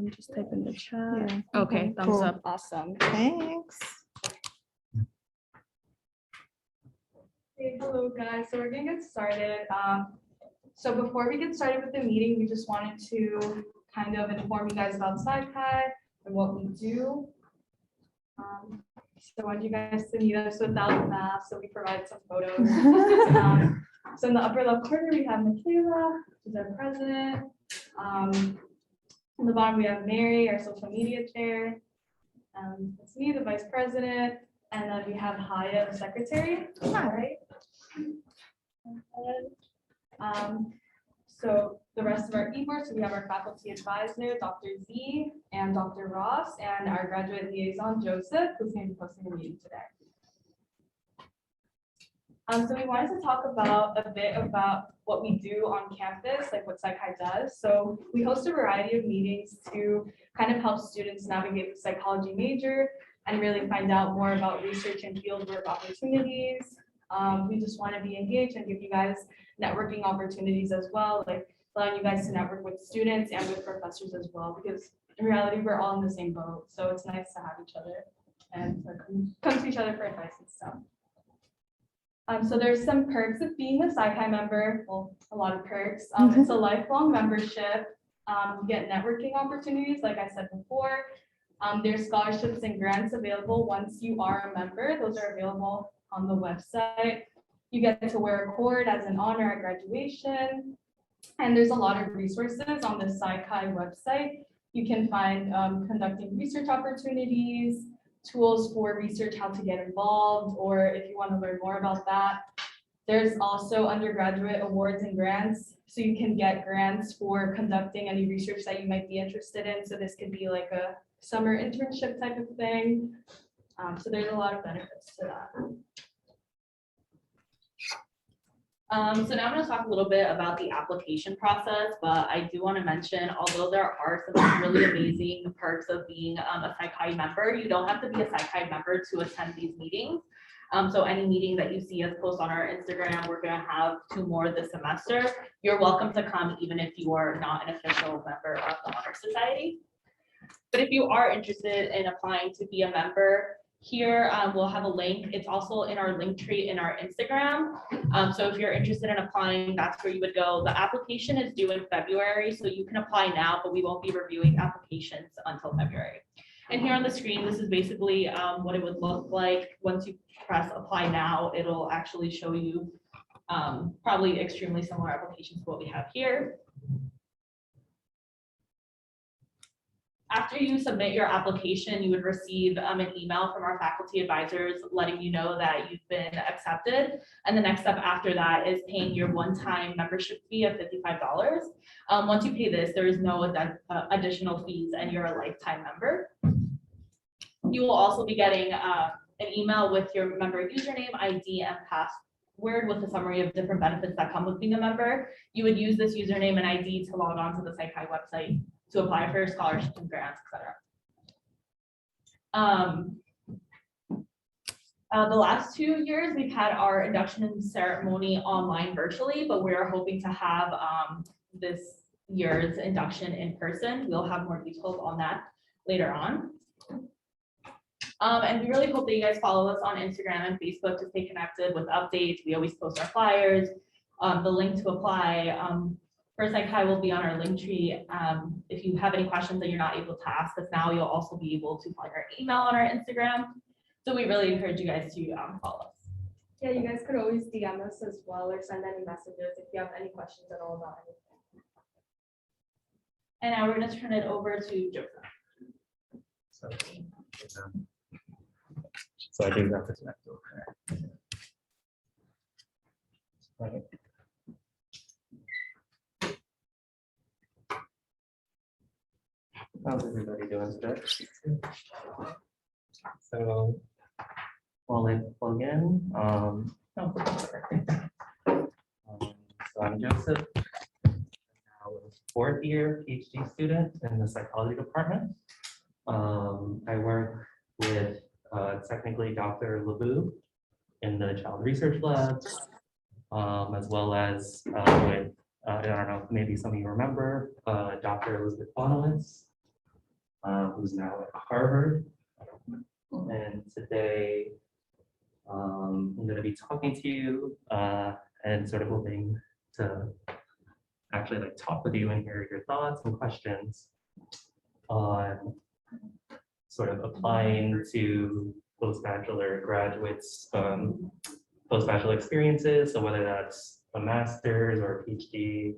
Just type in the chat. Yeah. Okay, thumbs Cool. up. Awesome. Thanks. Hey, hello guys. So we're gonna get started. So before we get started with the meeting, we just wanted to kind of inform you guys about SciPi and what we do. So I want you guys to meet us without masks, so we provide some photos. So in the upper left corner, we have Michaela, who's our president. In the bottom, we have Mary, our social media chair. It's me, the vice president, and then we have Haya, the secretary. All right. So the rest of our e-boards, we have our faculty advisor, Dr. Z and Dr. Ross, and our graduate liaison, Joseph, who's going to be hosting the meeting today. So we wanted to talk about a bit about what we do on campus, like what SciPi does. So we host a variety of meetings to kind of help students navigate the psychology major and really find out more about research and fieldwork opportunities. We just want to be engaged and give you guys networking opportunities as well, like allowing you guys to network with students and with professors as well, because in reality, we're all in the same boat. So it's nice to have each other and come to each other for advice and stuff. So there's some perks of being a SciPi member, well, a lot of perks. It's a lifelong membership. You get networking opportunities, like I said before. There's scholarships and grants available once you are a member. Those are available on the website. You get to wear a cord as an honor at graduation. And there's a lot of resources on the SciPi website. You can find conducting research opportunities, tools for research, how to get involved, or if you want to learn more about that. There's also undergraduate awards and grants. So you can get grants for conducting any research that you might be interested in. So this could be like a summer internship type of thing. So there's a lot of benefits to that. So now I'm going to talk a little bit about the application process, but I do want to mention, although there are some really amazing perks of being a SciPi member, you don't have to be a SciPi member to attend these meetings. So any meeting that you see us post on our Instagram, we're going to have 2 more this semester. You're welcome to come even if you are not an official member of the Honor Society. But if you are interested in applying to be a member, here we'll have a link. It's also in our link tree in our Instagram. So if you're interested in applying, that's where you would go. The application is due in February, so you can apply now, but we won't be reviewing applications until February. And here on the screen, this is basically what it would look like. Once you press apply now, it'll actually show you probably extremely similar applications to what we have here. After you submit your application, you would receive an email from our faculty advisors letting you know that you've been accepted. And the next step after that is paying your one-time membership fee of $55. Once you pay this, there is no additional fees and you're a lifetime member. You will also be getting an email with your member username, ID, and password with a summary of different benefits that come with being a member. You would use this username and ID to log on to the SciPi website to apply for scholarships and grants, etc. The last 2 years, we've had our induction ceremony online virtually, but we're hoping to have this year's induction in person. We'll have more details on that later on. And we really hope that you guys follow us on Instagram and Facebook to stay connected with updates. We always post our flyers. The link to apply for SciPi will be on our link tree. If you have any questions that you're not able to ask us now, you'll also be able to find our email on our Instagram. So we really encourage you guys to follow us. Yeah, you guys could always DM us as well or send any messages if you have any questions at all about anything. And now we're going to turn it over to Joseph. So I do have to connect over there. Right. How's everybody doing today? So, while I plug in, so I'm Joseph. I'm now a 4th year PhD student in the psychology department. I work with technically Dr. LeBou in the child research labs, as well as with, I don't know, maybe some of you remember, Dr. Elizabeth Bonowitz who's now at Harvard. And today, I'm going to be talking to you and sort of hoping to actually like talk with you and hear your thoughts and questions on sort of applying to post-bachelor graduates, post-bachelor experiences. So whether that's a master's or a PhD,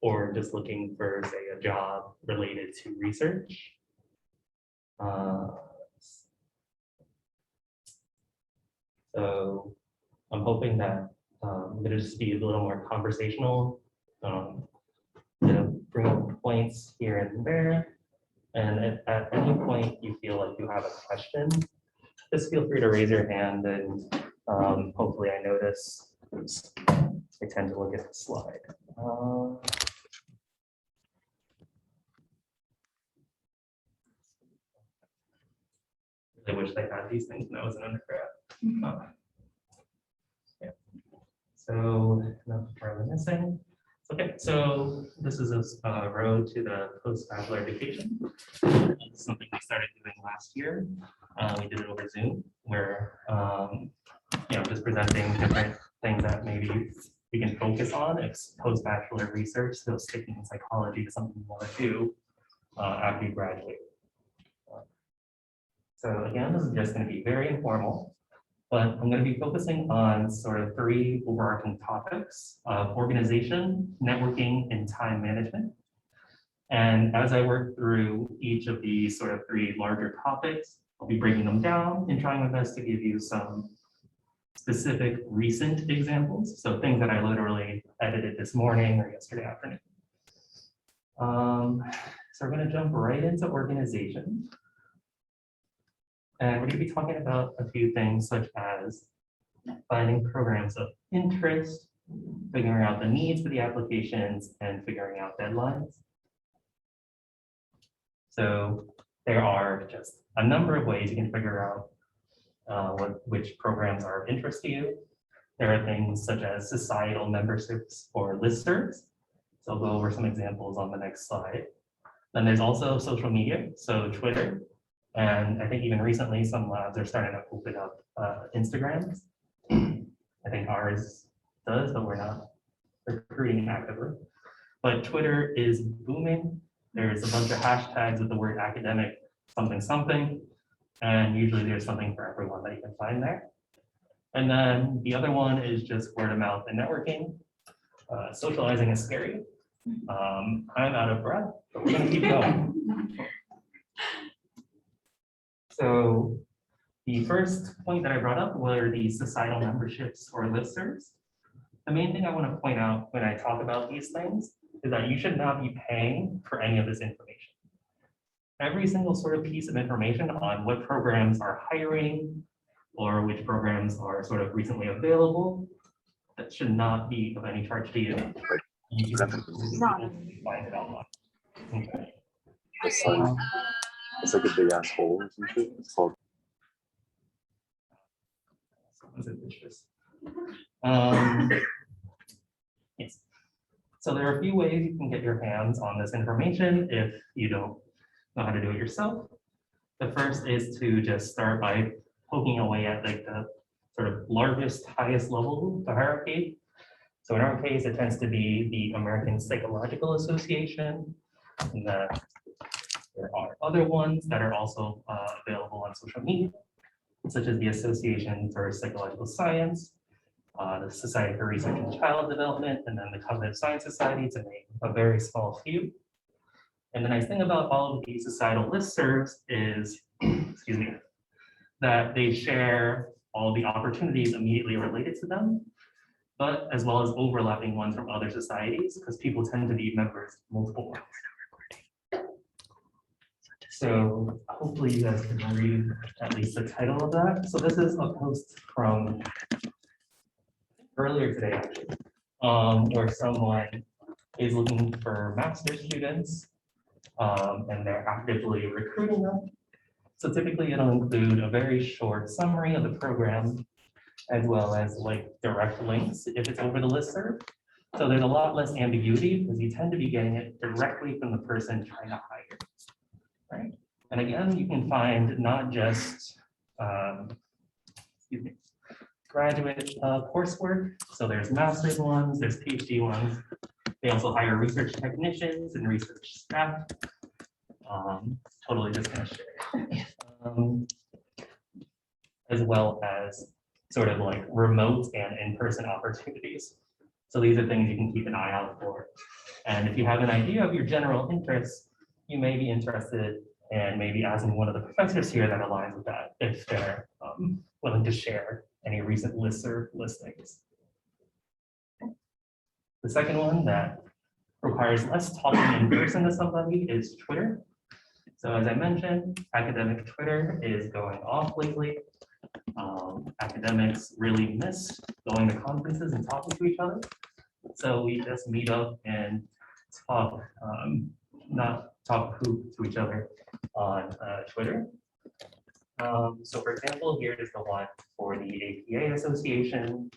or just looking for, say, a job related to research. So I'm hoping that I'm going to just be a little more conversational, bring up points here and there. And at any point you feel like you have a question, just feel free to raise your hand and hopefully I notice. Oops, I tend to look at the slide. I wish they had these things when I was an undergrad. Yeah. So enough probably missing. Okay, so this is a road to the post-bachelor education. This is something we started doing last year. We did it over Zoom, where just presenting different things that maybe we can focus on. It's post-bachelor research, so sticking in psychology to something you want to do after you graduate. So again, this is just going to be very informal, but I'm going to be focusing on sort of three overarching topics of organization, networking, and time management. And as I work through each of these sort of three larger topics, I'll be breaking them down and trying my best to give you some specific recent examples. So things that I literally edited this morning or yesterday afternoon. So we're going to jump right into organization. And we're going to be talking about a few things such as finding programs of interest, figuring out the needs for the applications, and figuring out deadlines. So there are just a number of ways you can figure out which programs are of interest to you. There are things such as societal memberships or listservs. So I'll go over some examples on the next slide. Then there's also social media, so Twitter. And I think even recently, some labs are starting to open up Instagrams. I think ours does, but we're not recruiting actively. But Twitter is booming. There's a bunch of hashtags with the word academic something something, and usually there's something for everyone that you can find there. And then the other one is just word of mouth and networking. Socializing is scary. I'm out of breath, but we're gonna keep going. So the first point that I brought up were the societal memberships or listservs. The main thing I want to point out when I talk about these things is that you should not be paying for any of this information. Every single sort of piece of information on what programs are hiring or which programs are sort of recently available, that should not be of any charge to you. You can find it online. Okay. It's like a big ass hole or some shit. It's called. Yes. So there are a few ways you can get your hands on this information if you don't know how to do it yourself. The first is to just start by poking away at like the sort of largest, highest level of the hierarchy. So in our case, it tends to be the American Psychological Association. And there are other ones that are also available on social media, such as the Association for Psychological Science, the Society for Research in Child Development, and then the Cognitive Science Society, to name a very small few. And the nice thing about all of these societal listservs is, excuse me, that they share all the opportunities immediately related to them, but as well as overlapping ones from other societies, because people tend to be members of multiple ones. So hopefully you guys can read at least the title of that. So this is a post from earlier today, actually, where someone is looking for master's students and they're actively recruiting them. So typically it'll include a very short summary of the program, as well as like direct links if it's over the listserv. So there's a lot less ambiguity because you tend to be getting it directly from the person trying to hire. right? And again, you can find not just excuse me, graduate coursework. So there's master's ones, there's PhD ones. They also hire research technicians and research staff. Totally just gonna share. As well as sort of like remote and in-person opportunities. So these are things you can keep an eye out for. And if you have an idea of your general interests, you may be interested in maybe asking one of the professors here that aligns with that, if they're willing to share any recent listserv listings. The second one that requires less talking in person to somebody is Twitter. So as I mentioned, academic Twitter is going off lately. Academics really miss going to conferences and talking to each other. So we just meet up and talk, not talk poop to each other on Twitter. So for example, here is the one for the APA Association.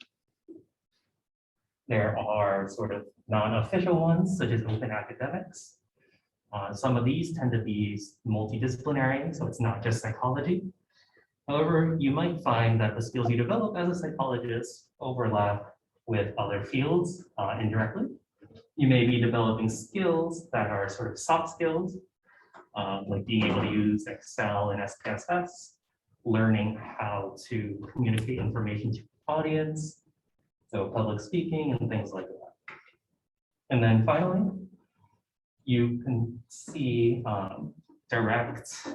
There are sort of non-official ones, such as Open Academics. Some of these tend to be multidisciplinary, so it's not just psychology. However, you might find that the skills you develop as a psychologist overlap with other fields indirectly. You may be developing skills that are sort of soft skills, like being able to use Excel and SPSS, learning how to communicate information to the audience, so public speaking and things like that. And then finally, you can see direct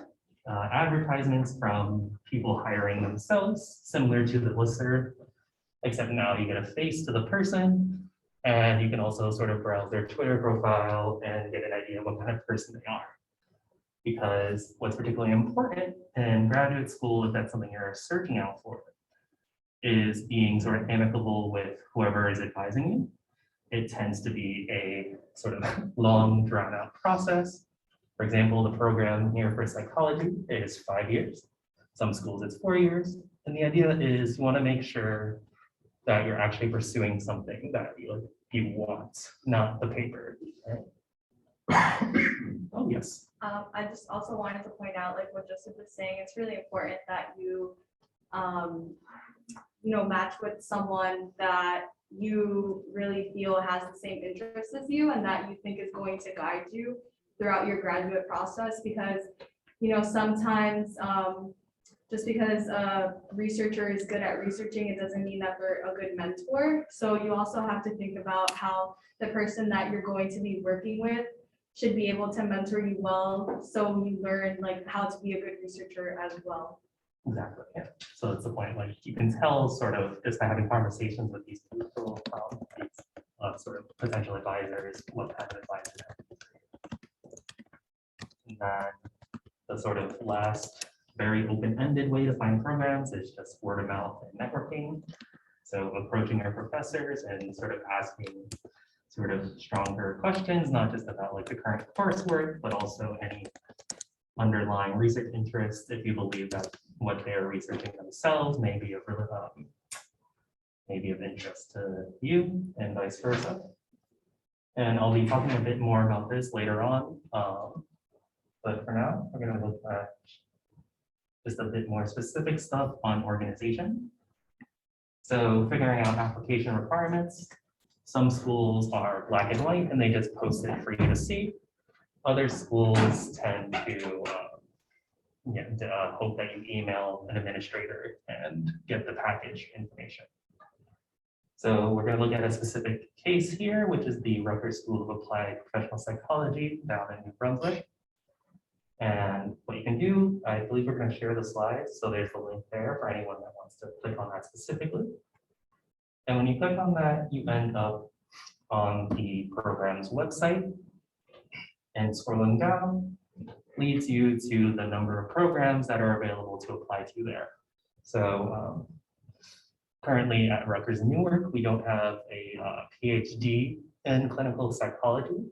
advertisements from people hiring themselves, similar to the listserv, except now you get a face to the person, and you can also sort of browse their Twitter profile and get an idea of what kind of person they are. Because what's particularly important in graduate school, if that's something you're searching out for, is being sort of amicable with whoever is advising you. It tends to be a sort of long, drawn out process. For example, the program here for psychology is 5 years. Some schools it's 4 years. And the idea is you want to make sure that you're actually pursuing something that you want, not the paper. Right? Oh, yes. I just also wanted to point out, like what Joseph was saying, it's really important that you, match with someone that you really feel has the same interests as you and that you think is going to guide you throughout your graduate process, because, sometimes just because a researcher is good at researching, it doesn't mean that they're a good mentor. So you also have to think about how the person that you're going to be working with should be able to mentor you well, so you learn like how to be a good researcher as well. Exactly. Yeah. So that's the point. Like you can tell sort of just by having conversations with these people, these sort of potential advisors, what kind of advice they have. And then the sort of last very open-ended way to find programs is just word of mouth and networking. So approaching our professors and sort of asking sort of stronger questions, not just about like the current coursework, but also any underlying research interests, if you believe that what they're researching themselves may be of interest to you and vice versa. And I'll be talking a bit more about this later on. But for now, we're going to look at just a bit more specific stuff on organization. So figuring out application requirements. Some schools are black and white and they just post it for you to see. Other schools tend to hope that you email an administrator and get the package information. So we're going to look at a specific case here, which is the Rutgers School of Applied Professional Psychology down in New Brunswick. And what you can do, I believe we're going to share the slides. So there's the link there for anyone that wants to click on that specifically. And when you click on that, you end up on the program's website. And scrolling down leads you to the number of programs that are available to apply to there. So currently at Rutgers-Newark, we don't have a PhD in clinical psychology.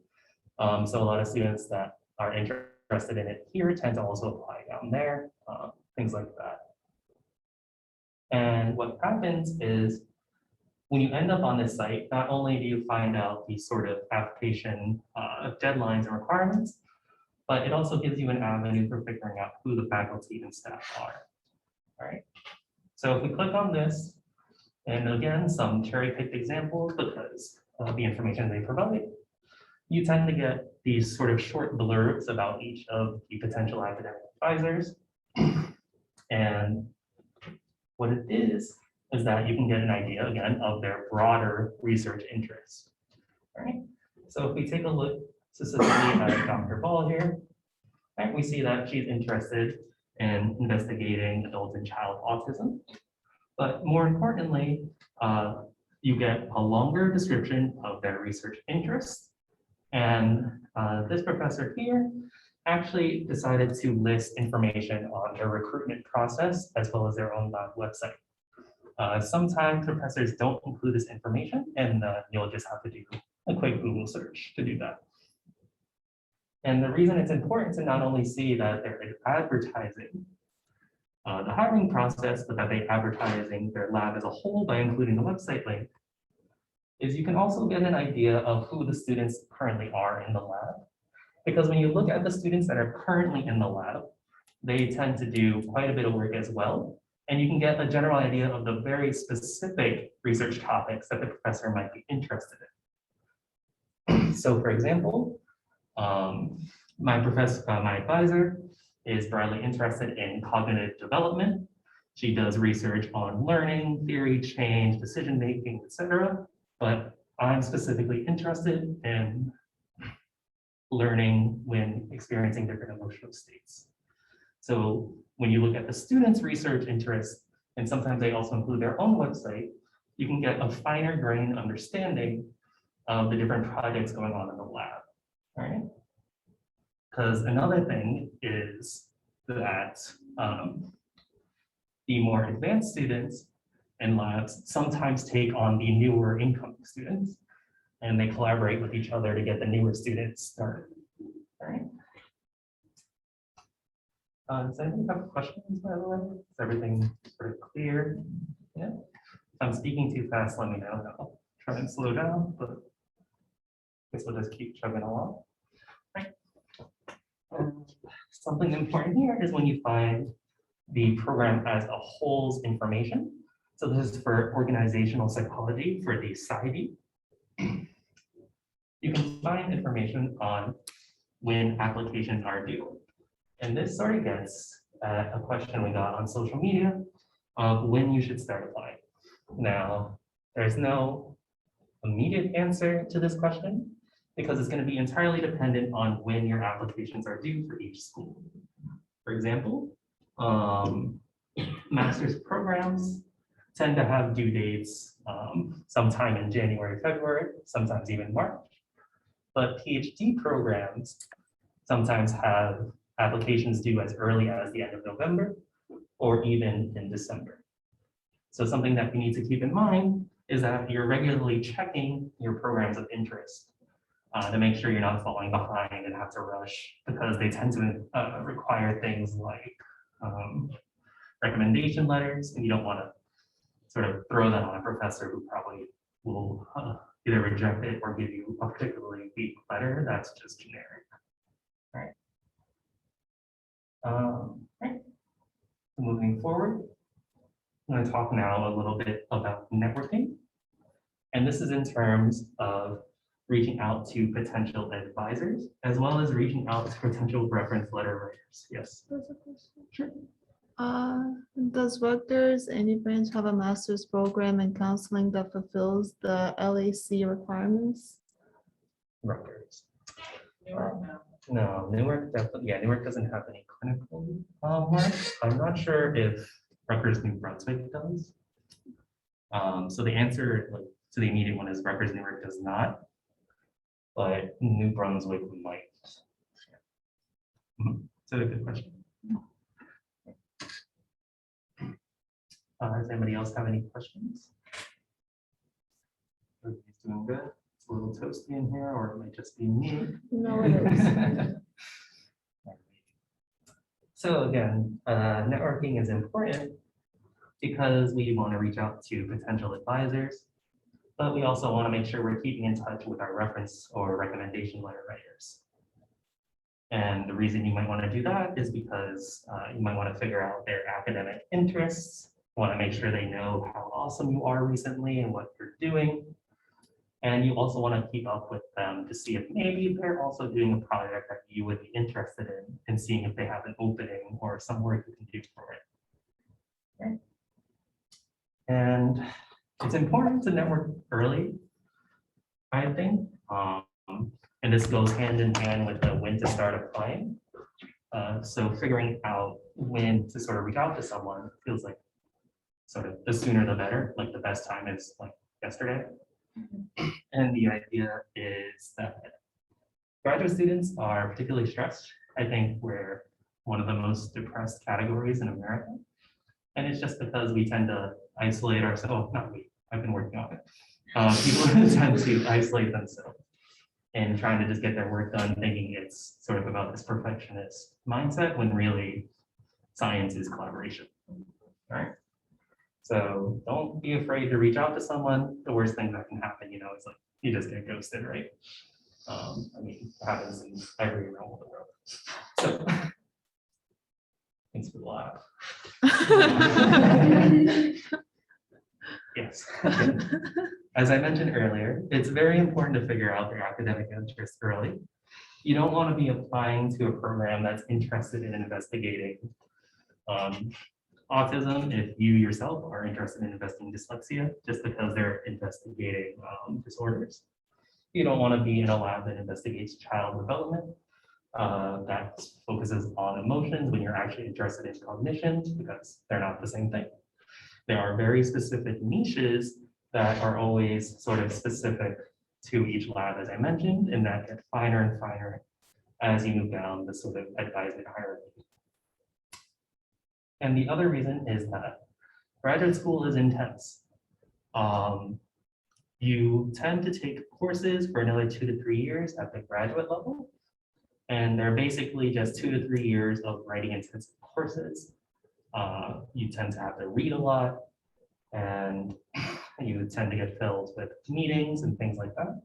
So a lot of students that are interested in it here tend to also apply down there, things like that. And what happens is when you end up on this site, not only do you find out the sort of application deadlines and requirements, but it also gives you an avenue for figuring out who the faculty and staff are. All right. So if we click on this, and again, some cherry-picked examples because of the information they provide, you tend to get these sort of short blurbs about each of the potential academic advisors. And what it is that you can get an idea, again, of their broader research interests. All right. So if we take a look specifically at Dr. Ball here, right, we see that she's interested in investigating adult and child autism. But more importantly, you get a longer description of their research interests. And this professor here actually decided to list information on their recruitment process as well as their own lab website. Sometimes professors don't include this information, and you'll just have to do a quick Google search to do that. And the reason it's important to not only see that they're advertising the hiring process, but that they're advertising their lab as a whole by including the website link, is you can also get an idea of who the students currently are in the lab. Because when you look at the students that are currently in the lab, they tend to do quite a bit of work as well. And you can get a general idea of the very specific research topics that the professor might be interested in. So for example, my advisor is broadly interested in cognitive development. She does research on learning, theory, change, decision-making, etc. But I'm specifically interested in learning when experiencing different emotional states. So when you look at the students' research interests, and sometimes they also include their own website, you can get a finer grained understanding of the different projects going on in the lab, all right? Because another thing is that the more advanced students in labs sometimes take on the newer incoming students, and they collaborate with each other to get the newer students started, all right? Does anyone have questions, by the way? Is everything sort of clear? Yeah. If I'm speaking too fast, let me know. I'll try and slow down, but I guess we'll just keep chugging along. Right. Something important here is when you find the program as a whole's information. So this is for organizational psychology for the PsyD. You can find information on when applications are due. And this sort of gets at a question we got on social media of when you should start applying. Now, there's no immediate answer to this question because it's going to be entirely dependent on when your applications are due for each school. For example, master's programs tend to have due dates sometime in January, February, sometimes even March. But PhD programs sometimes have applications due as early as the end of November or even in December. So something that you need to keep in mind is that you're regularly checking your programs of interest to make sure you're not falling behind and have to rush, because they tend to require things like recommendation letters, and you don't want to sort of throw that on a professor who probably will either reject it or give you a particularly weak letter that's just generic. All right. Right. Moving forward, I'm going to talk now a little bit about networking. And this is in terms of reaching out to potential advisors, as well as reaching out to potential reference letter writers. Yes. There's a question. Sure. Does Rutgers any branch have a master's program in counseling that fulfills the LAC requirements? Rutgers. No, Newark definitely, yeah, Newark doesn't have any clinical work. I'm not sure if Rutgers-New Brunswick does. So the answer to the immediate one is Rutgers-Newark does not, but New Brunswick might. So a good question. Does anybody else have any questions? Everybody's doing good. It's a little toasty in here, or it might just be me. No, it is. So again, networking is important because we want to reach out to potential advisors, but we also want to make sure we're keeping in touch with our reference or recommendation letter writers. And the reason you might want to do that is because you might want to figure out their academic interests, want to make sure they know how awesome you are recently and what you're doing. And you also want to keep up with them to see if maybe they're also doing a project that you would be interested in and seeing if they have an opening or some work you can do for it. Okay. And it's important to network early, I think. And this goes hand in hand with the when to start applying. So figuring out when to sort of reach out to someone feels like sort of the sooner the better, like the best time is like yesterday. And the idea is that graduate students are particularly stressed. I think we're one of the most depressed categories in America. And it's just because we tend to isolate ourselves, not we, I've been working on it. People tend to isolate themselves and trying to just get their work done, thinking it's sort of about this perfectionist mindset when really science is collaboration, right? So don't be afraid to reach out to someone. The worst thing that can happen, is like you just get ghosted, right? I mean, it happens in every realm of the world. So thanks for the laugh. Yes. As I mentioned earlier, it's very important to figure out your academic interests early. You don't want to be applying to a program that's interested in investigating autism if you yourself are interested in investigating dyslexia, just because they're investigating disorders. You don't want to be in a lab that investigates child development, that focuses on emotions when you're actually interested in cognition, because they're not the same thing. There are very specific niches that are always sort of specific to each lab, as I mentioned, and that get finer and finer as you move down the sort of advisement hierarchy. And the other reason is that graduate school is intense. You tend to take courses for another 2 to 3 years at the graduate level, and they're basically just 2 to 3 years of writing intensive courses. You tend to have to read a lot, and you tend to get filled with meetings and things like that.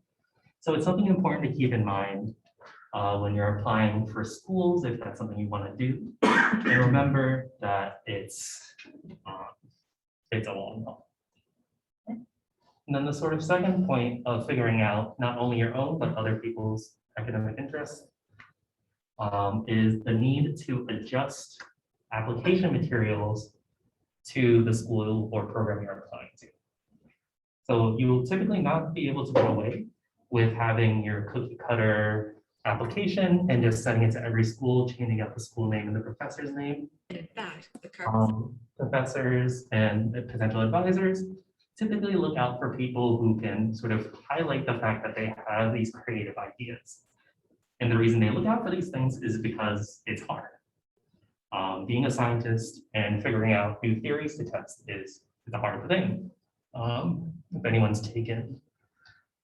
So it's something important to keep in mind when you're applying for schools, if that's something you want to do. And remember that it's a long haul. And then the sort of second point of figuring out not only your own, but other people's academic interests is the need to adjust application materials to the school or program you're applying to. So you will typically not be able to get away with having your cookie cutter application and just sending it to every school, changing out the school name and the professor's name. In fact, the Professors and potential advisors typically look out for people who can sort of highlight the fact that they have these creative ideas. And the reason they look out for these things is because it's hard. Being a scientist and figuring out new theories to test is a hard thing. If anyone's taken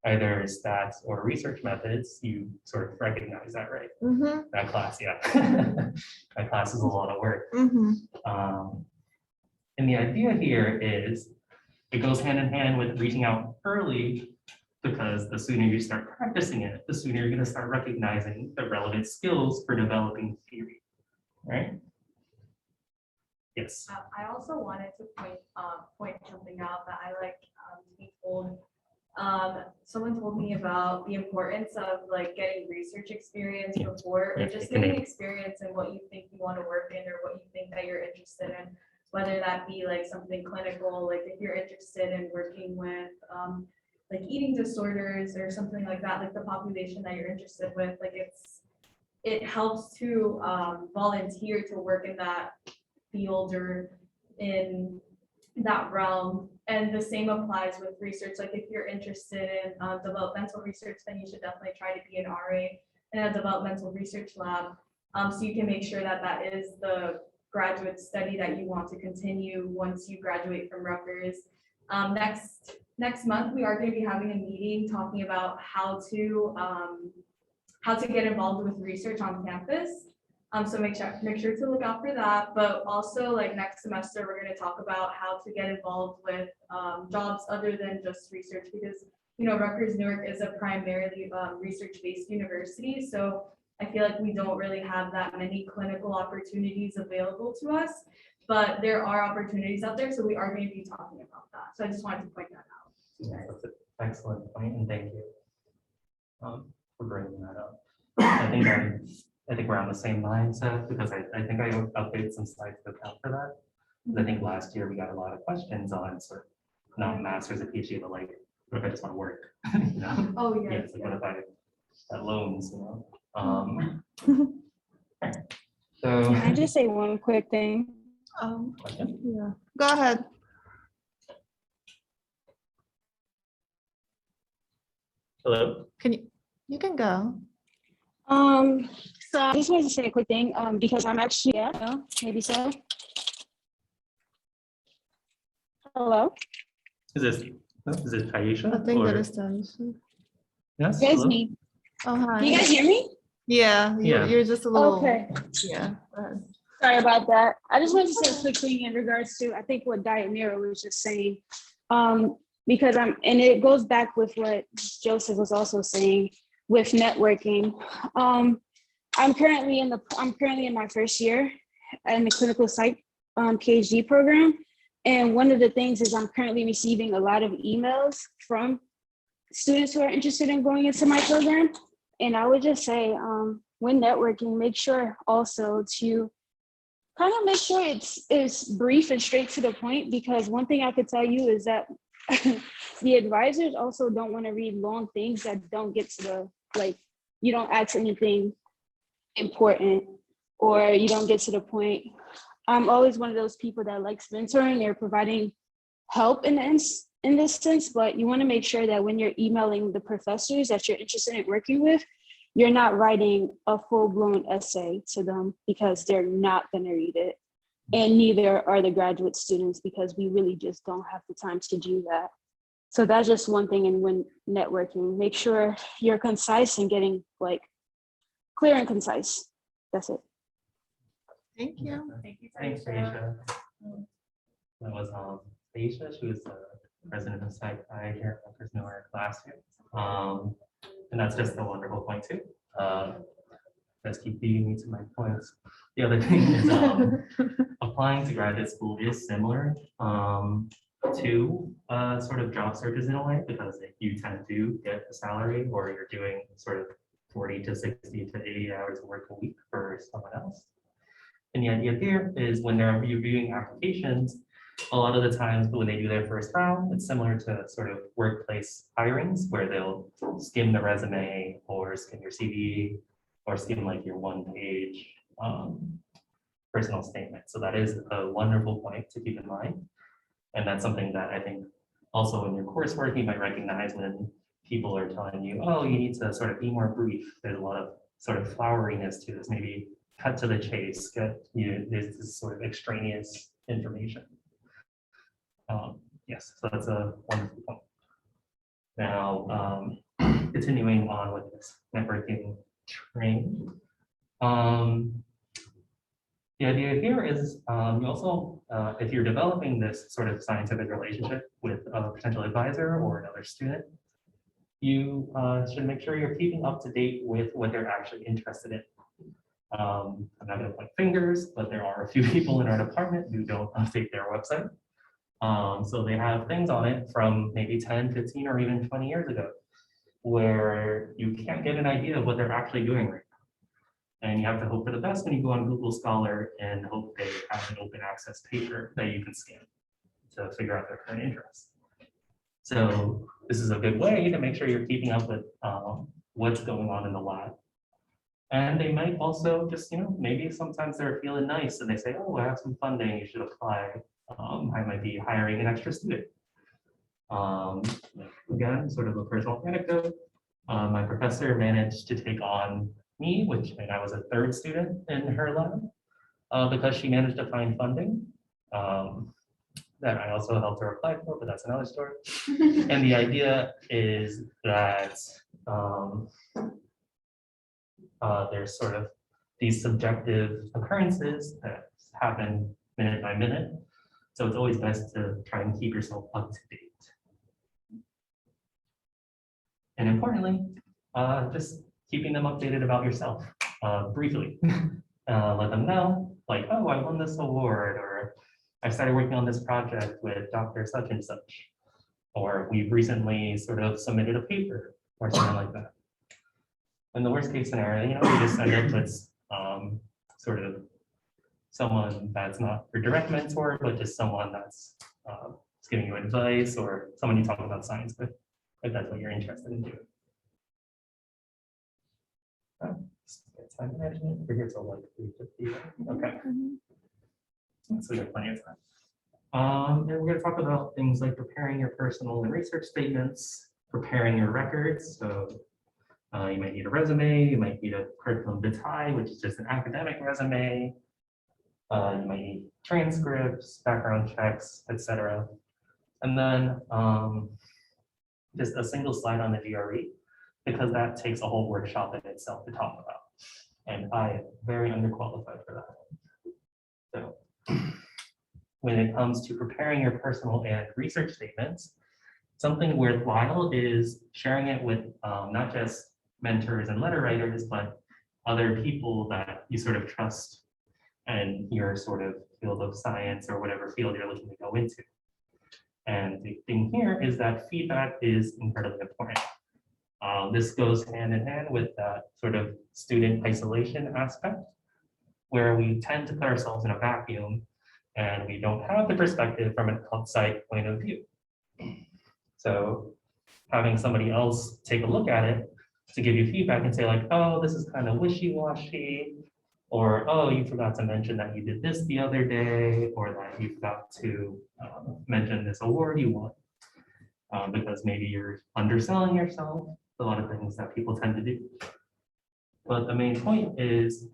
either stats or research methods, you sort of recognize that, right? Mhm, That class, yeah. That class is a lot of work. mhm. And the idea here is it goes hand in hand with reaching out early, because the sooner you start practicing it, the sooner you're going to start recognizing the relevant skills for developing theory, right? Yes. I also wanted to point something out that I like to be told. Someone told me about the importance of like getting research experience before, or just getting experience in what you think you want to work in or what you think that you're interested in, whether that be like something clinical, like if you're interested in working with like eating disorders or something like that, like the population that you're interested with, like it helps to volunteer to work in that field or in that realm. And the same applies with research. Like if you're interested in developmental research, then you should definitely try to be an RA in a developmental research lab. So you can make sure that that is the graduate study that you want to continue once you graduate from Rutgers. Next month, we are going to be having a meeting talking about how to get involved with research on campus. So make sure to look out for that. But also, like next semester, we're going to talk about how to get involved with jobs other than just research, because Rutgers-Newark is a primarily research-based university. So I feel like we don't really have that many clinical opportunities available to us, but there are opportunities out there, so we are going to be talking about that. So I just wanted to point that out. Yeah, that's an excellent point, and thank you for bringing that up. I think we're on the same mindset because I think I updated some slides to account for that. 'Cause I think last year we got a lot of questions on sort of not masters or PhD, but like, what if I just want to work? You know? Oh, Yeah, yeah. it's like, what if I got loans, you know? Can I So, just say one quick thing? Yeah, go ahead. hello? You can go. So I just wanted to say a quick thing, because I'm actually, yeah, no, maybe so. Hello? Is it Taisha? I think that or- is Tanisha. Yes, You guys hello? need, Oh, hi. can you guys hear me? Yeah, Yeah. you're just a little. Okay, Yeah. go ahead. sorry about that. I just wanted to say a quick thing in regards to, I think what Diamira was just saying. Because and it goes back with what Joseph was also saying with networking. I'm currently in my first year in the clinical psych PhD program. And one of the things is I'm currently receiving a lot of emails from students who are interested in going into my program. And I would just say, when networking, make sure also to kind of make sure it's brief and straight to the point, because one thing I could tell you is that the advisors also don't want to read long things that don't get to the, like, you don't ask anything important or you don't get to the point. I'm always one of those people that likes mentoring or providing help in this sense, but you want to make sure that when you're emailing the professors that you're interested in working with, you're not writing a full-blown essay to them, because they're not going to read it. And neither are the graduate students, because we really just don't have the time to do that. So that's just one thing. And when networking, make sure you're concise and getting like clear and concise. That's it. Thank you. Thank you, Thanks, Tanisha. Taisha. That was Taisha. She was the president of Psych here at Rutgers-Newark last year. And that's just a wonderful point too. Let's keep beating me to my points. The other thing is applying to graduate school is similar to sort of job searches in a way, because you tend to get a salary, or you're doing sort of 40 to 60 to 80 hours of work a week for someone else. And the idea here is when they're reviewing applications, a lot of the times when they do their first round, it's similar to sort of workplace hirings, where they'll skim the resume or skim your CV or skim like your one-page personal statement. So that is a wonderful point to keep in mind. And that's something that I think also in your coursework, you might recognize when people are telling you, oh, you need to sort of be more brief. There's a lot of sort of floweriness to this, maybe cut to the chase, there's this sort of extraneous information. Yes, so that's a wonderful point. Now, continuing on with this networking training. The idea here is you also, if you're developing this sort of scientific relationship with a potential advisor or another student, you should make sure you're keeping up to date with what they're actually interested in. I'm not going to point fingers, but there are a few people in our department who don't update their website. So they have things on it from maybe 10, 15, or even 20 years ago, where you can't get an idea of what they're actually doing right now. And you have to hope for the best when you go on Google Scholar and hope they have an open access paper that you can scan to figure out their current interests. So this is a good way to make sure you're keeping up with what's going on in the lab. And they might also just, maybe sometimes they're feeling nice and they say, oh, I have some funding, you should apply. I might be hiring an extra student. Again, sort of a personal anecdote. My professor managed to take on me, and I was a third student in her lab, because she managed to find funding that I also helped her apply for, but that's another story. And the idea is that there's sort of these subjective occurrences that happen minute by minute. So it's always best to try and keep yourself up to date. And importantly, just keeping them updated about yourself. briefly. Let them know, like, oh, I won this award, or I started working on this project with Dr. such and such, or we've recently sort of submitted a paper or something like that. In the worst case scenario, you know, we just end up with sort of someone that's not your direct mentor, but just someone that's giving you advice, or someone you talk about science with, if that's what you're interested in doing. Time management, we're here till like 3:50. Okay. So we have plenty of time. And we're going to talk about things like preparing your personal and research statements, preparing your records. So you might need a resume, you might need a curriculum vitae, which is just an academic resume. You might need transcripts, background checks, etc. And then just a single slide on the GRE, because that takes a whole workshop in itself to talk about. And I am very underqualified for that. So when it comes to preparing your personal and research statements, something worthwhile is sharing it with not just mentors and letter writers, but other people that you sort of trust and your sort of field of science or whatever field you're looking to go into. And the thing here is that feedback is incredibly important. This goes hand in hand with that sort of student isolation aspect, where we tend to put ourselves in a vacuum and we don't have the perspective from an outside point of view. So having somebody else take a look at it to give you feedback and say like, oh, this is kind of wishy-washy, or oh, you forgot to mention that you did this the other day, or that you forgot to mention this award you won, because maybe you're underselling yourself, a lot of things that people tend to do. But the main point is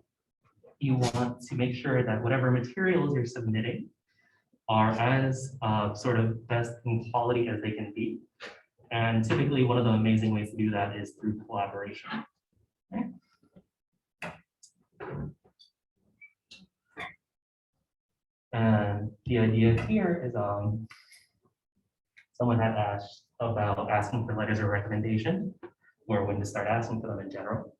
you want to make sure that whatever materials you're submitting are as sort of best in quality as they can be. And typically one of the amazing ways to do that is through collaboration. Okay. And the idea here is someone had asked about asking for letters of recommendation, or when to start asking for them in general.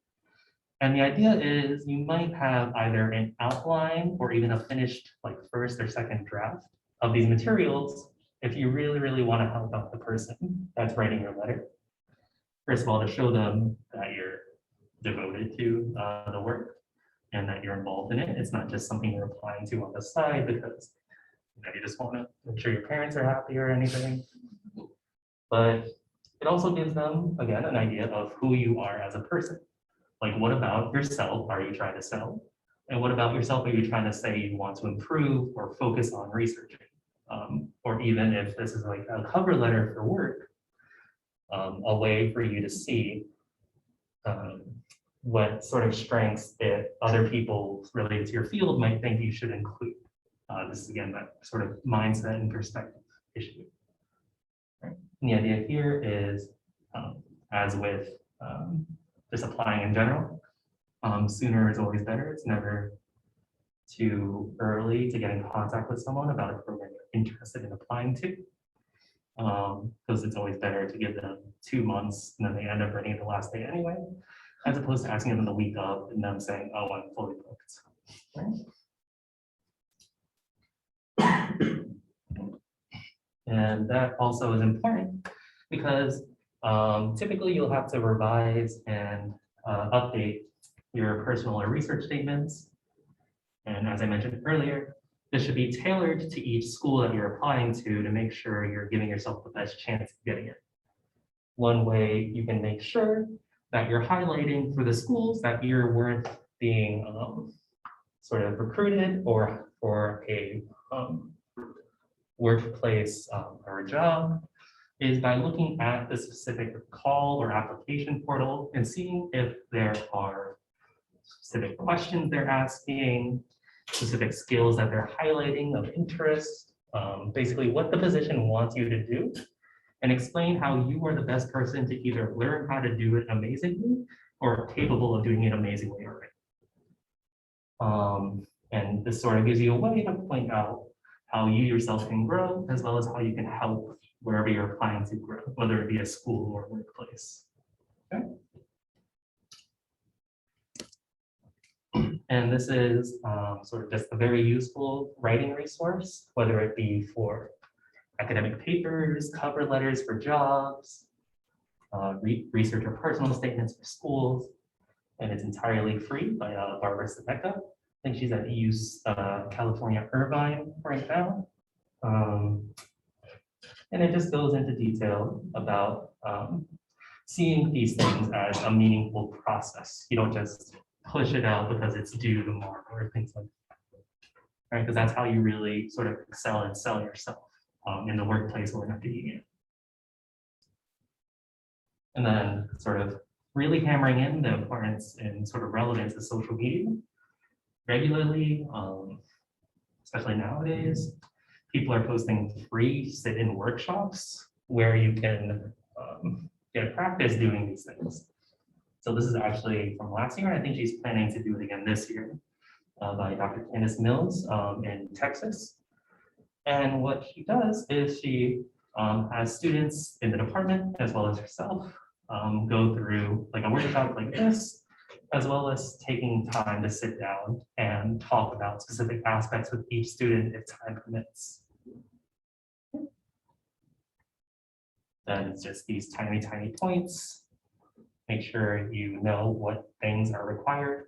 And the idea is you might have either an outline or even a finished like first or second draft of these materials if you really, really want to help out the person that's writing your letter. First of all, to show them that you're devoted to the work and that you're involved in it. It's not just something you're applying to on the side because you just want to make sure your parents are happy or anything. But it also gives them, again, an idea of who you are as a person. Like, what about yourself are you trying to sell? And what about yourself are you trying to say you want to improve or focus on researching? Or even if this is like a cover letter for work, a way for you to see what sort of strengths that other people related to your field might think you should include. This is, again, that sort of mindset and perspective issue. Right. And the idea here is, as with just applying in general, sooner is always better. It's never too early to get in contact with someone about a program you're interested in applying to, because it's always better to give them 2 months and then they end up writing it the last day anyway, as opposed to asking them the week of and them saying, oh, I'm fully booked. Right? And that also is important because typically you'll have to revise and update your personal or research statements. And as I mentioned earlier, this should be tailored to each school that you're applying to make sure you're giving yourself the best chance of getting it. One way you can make sure that you're highlighting for the schools that you're worth being sort of recruited or for a workplace or a job is by looking at the specific call or application portal and seeing if there are specific questions they're asking, specific skills that they're highlighting of interest, basically what the position wants you to do, and explain how you are the best person to either learn how to do it amazingly or capable of doing it amazingly already. And this sort of gives you a way to point out how you yourself can grow, as well as how you can help wherever you're applying to grow, whether it be a school or workplace. Okay. And this is sort of just a very useful writing resource, whether it be for academic papers, cover letters for jobs, research or personal statements for schools. And it's entirely free by Barbara Sebeka. I think she's at California Irvine right now. And it just goes into detail about seeing these things as a meaningful process. You don't just push it out because it's due tomorrow or things like that. Right? Because that's how you really sort of excel and sell yourself in the workplace or in academia. And then sort of really hammering in the importance and sort of relevance of social media regularly, especially nowadays. People are posting free sit-in workshops where you can get practice doing these things. So this is actually from last year, and I think she's planning to do it again this year by Dr. Candace Mills in Texas. And what she does is she has students in the department as well as herself go through like a workshop like this, as well as taking time to sit down and talk about specific aspects with each student if time permits. Then it's just these tiny, tiny points. Make sure you know what things are required.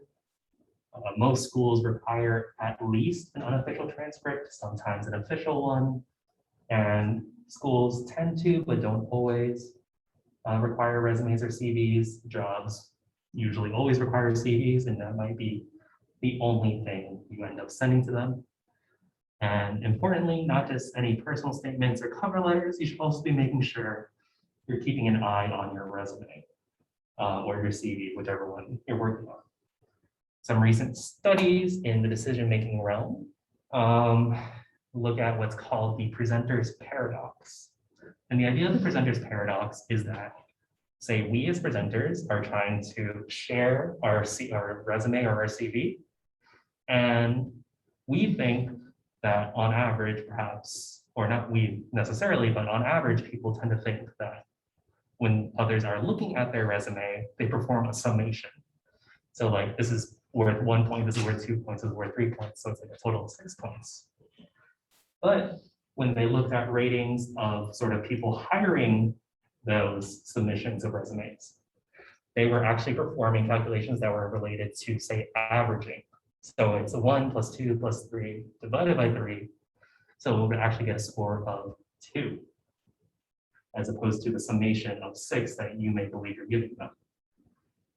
Most schools require at least an unofficial transcript, sometimes an official one. And schools tend to, but don't always require resumes or CVs. Jobs usually always require CVs, and that might be the only thing you end up sending to them. And importantly, not just any personal statements or cover letters, you should also be making sure you're keeping an eye on your resume or your CV, whichever one you're working on. Some recent studies in the decision-making realm look at what's called the presenter's paradox. And the idea of the presenter's paradox is that, say, we as presenters are trying to share our resume or our CV, and we think that on average, perhaps, or not we necessarily, but on average, people tend to think that when others are looking at their resume, they perform a summation. So like, this is worth 1 point, this is worth 2 points, this is worth 3 points, so it's like a total of 6 points. But when they looked at ratings of sort of people hiring those submissions of resumes, they were actually performing calculations that were related to, say, averaging. So it's a 1 + 2 + 3 divided by 3. So it would actually get a score of 2, as opposed to the summation of 6 that you may believe you're giving them.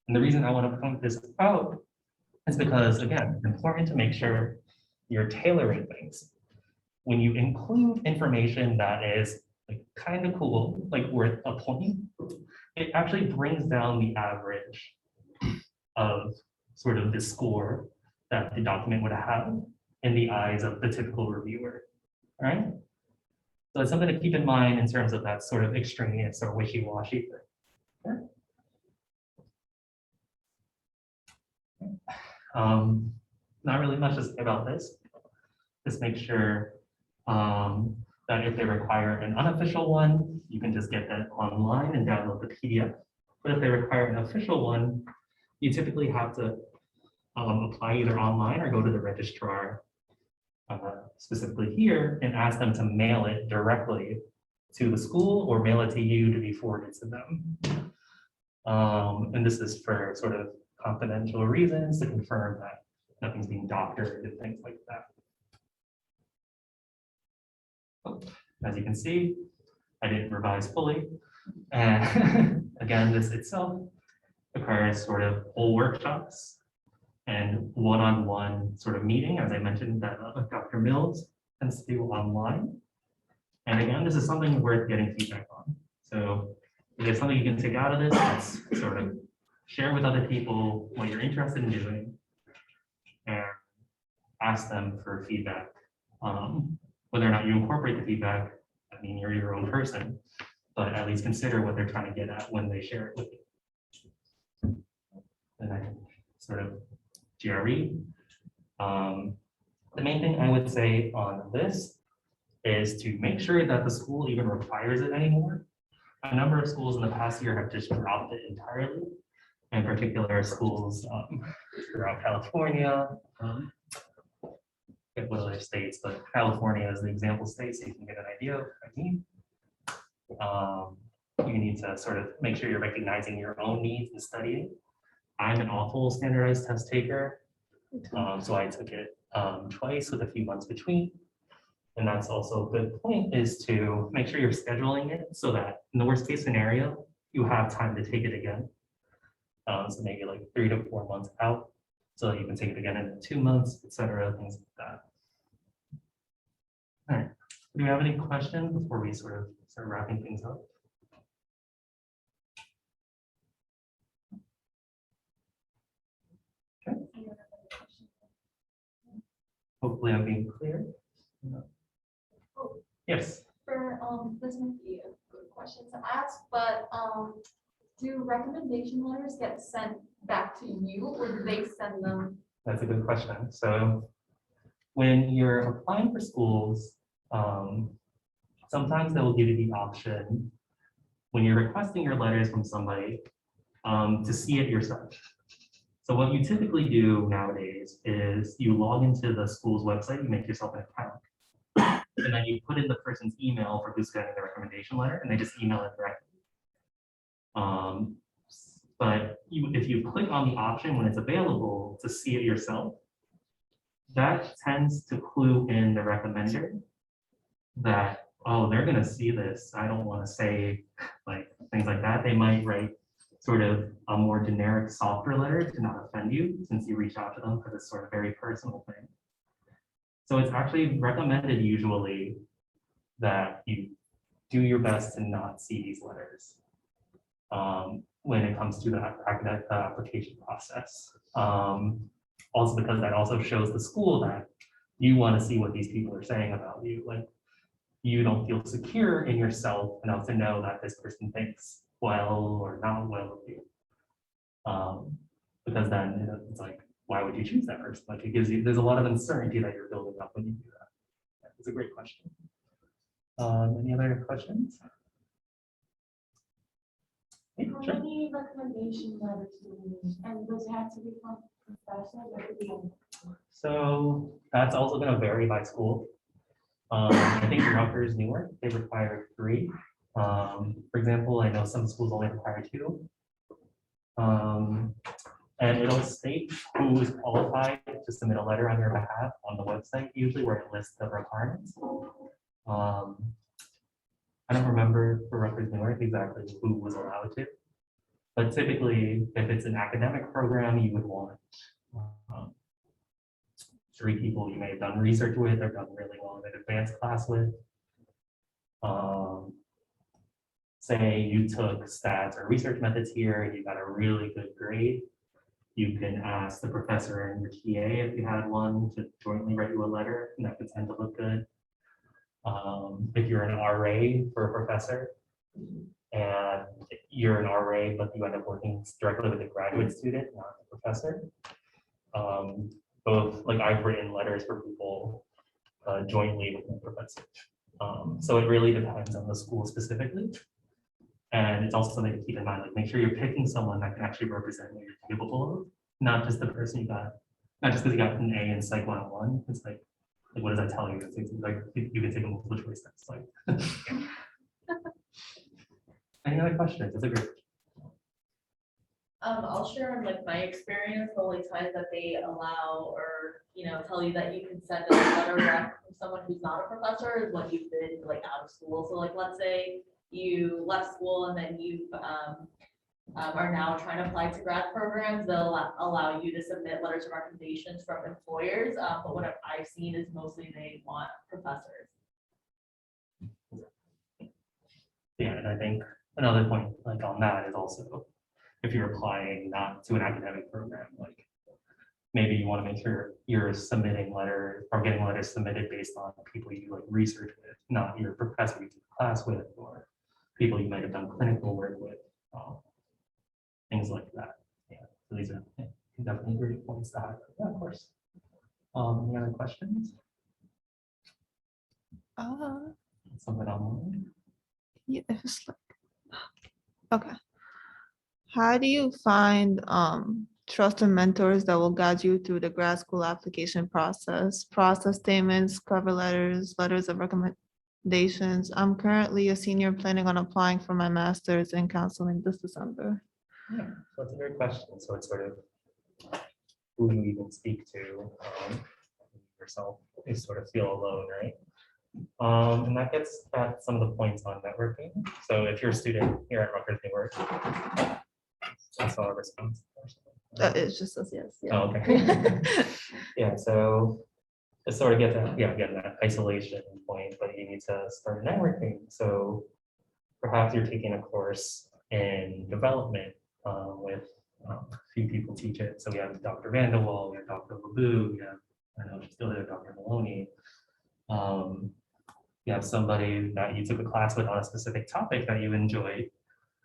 And the reason I want to point this out is because, again, it's important to make sure you're tailoring things. When you include information that is like kind of cool, like worth a point, it actually brings down the average of sort of the score that the document would have in the eyes of the typical reviewer, right? So it's something to keep in mind in terms of that sort of extraneous or wishy-washy thing. Not really much to say about this. Just make sure that if they require an unofficial one, you can just get that online and download the PDF. But if they require an official one, you typically have to apply either online or go to the registrar, specifically here, and ask them to mail it directly to the school or mail it to you to be forwarded to them. And this is for sort of confidential reasons to confirm that nothing's being doctored and things like that. As you can see, I didn't revise fully. And again, this itself requires sort of whole workshops and one-on-one sort of meeting, as I mentioned, that Dr. Mills tends to do online. And again, this is something worth getting feedback on. So if there's something you can take out of this, it's sort of share with other people what you're interested in doing and ask them for feedback. Whether or not you incorporate the feedback, I mean, you're your own person, but at least consider what they're trying to get at when they share it with you. And I can sort of GRE. The main thing I would say on this is to make sure that the school even requires it anymore. A number of schools in the past year have just dropped it entirely. in particular schools throughout California. Forget what other states, but California is the example state, so you can get an idea of what I mean. You need to sort of make sure you're recognizing your own needs and studying. I'm an awful standardized test taker, so I took it twice with a few months between. And that's also a good point, is to make sure you're scheduling it so that in the worst case scenario, you have time to take it again. So maybe like 3 to 4 months out, so that you can take it again in 2 months, etc., things like that. All right, do we have any questions before we sort of start wrapping things up? Okay. Hopefully I'm being clear. Yes. For this might be a good question to ask, but do recommendation letters get sent back to you or do they send them? That's a good question. So when you're applying for schools, sometimes they will give you the option when you're requesting your letters from somebody to see it yourself. So what you typically do nowadays is you log into the school's website, you make yourself an account, and then you put in the person's email for who's getting the recommendation letter, and they just email it directly. But if you click on the option when it's available to see it yourself, that tends to clue in the recommender that, oh, they're going to see this. I don't want to say like things like that. They might write sort of a more generic, softer letter to not offend you, since you reach out to them for this sort of very personal thing. So it's actually recommended usually that you do your best to not see these letters when it comes to the academic application process. Also because that also shows the school that you want to see what these people are saying about you. Like, you don't feel secure in yourself enough to know that this person thinks well or not well of you. Because then, you know, it's like, why would you choose that person? Like, it gives you, there's a lot of uncertainty that you're building up when you do that. It's a great question. Any other questions? Yeah, How sure. many recommendation letters do you need? And does it have to be from professors or could it be? So that's also going to vary by school. I think Rutgers-Newark, they require 3. For example, I know some schools only require 2. And it'll state who is qualified to submit a letter on your behalf on the website, usually where it lists the requirements. I don't remember for Rutgers-Newark exactly who was allowed to, but typically, if it's an academic program, you would want 3 people you may have done research with or done really well in an advanced class with. Say you took stats or research methods here and you got a really good grade, you can ask the professor and your TA, if you had one, to jointly write you a letter, and that could tend to look good. If you're an RA for a professor and you're an RA, but you end up working directly with a graduate student, not the professor. Both, like, I've written letters for people jointly with the professor. So it really depends on the school specifically. And it's also something to keep in mind, like, make sure you're picking someone that can actually represent what you're capable of, not just the person you got, not just because you got an A in Psych 101. It's like what does that tell you? It's like you can take a multiple choice test. Like, any other questions? That's a great. I'll share like my experience, the only times that they allow or, you know, tell you that you can send a letter back from someone who's not a professor is when you've been like out of school. So like, let's say you left school and then you are now trying to apply to grad programs, they'll allow you to submit letters of recommendations from employers. But what I've seen is mostly they want professors. Yeah, and I think another point like on that is also, if you're applying not to an academic program, like maybe you want to make sure you're submitting letters or getting letters submitted based on people you like research with, not your professor you took class with or people you might have done clinical work with, things like that. Yeah, so these are definitely great points to have. Yeah, of course. Any other questions? Something online? Yeah, it's like, okay. How do you find trusted mentors that will guide you through the grad school application process statements, cover letters, letters of recommendations? I'm currently a senior planning on applying for my master's in counseling this December. Yeah, so that's a great question. So it's sort of who you even speak to yourself. You sort of feel alone, right? And that gets at some of the points on networking. So if you're a student here at Rutgers-Newark, that's all our response. It's just as yes. Yeah. Oh, okay. Yeah, so to sort of get that, yeah, again, that isolation point, but you need to start networking. So perhaps you're taking a course in development with a few people teach it. So we have Dr. Vanderwall, we have Dr. Labou, we have, I know she's still there, Dr. Maloney. You have somebody that you took a class with on a specific topic that you enjoyed.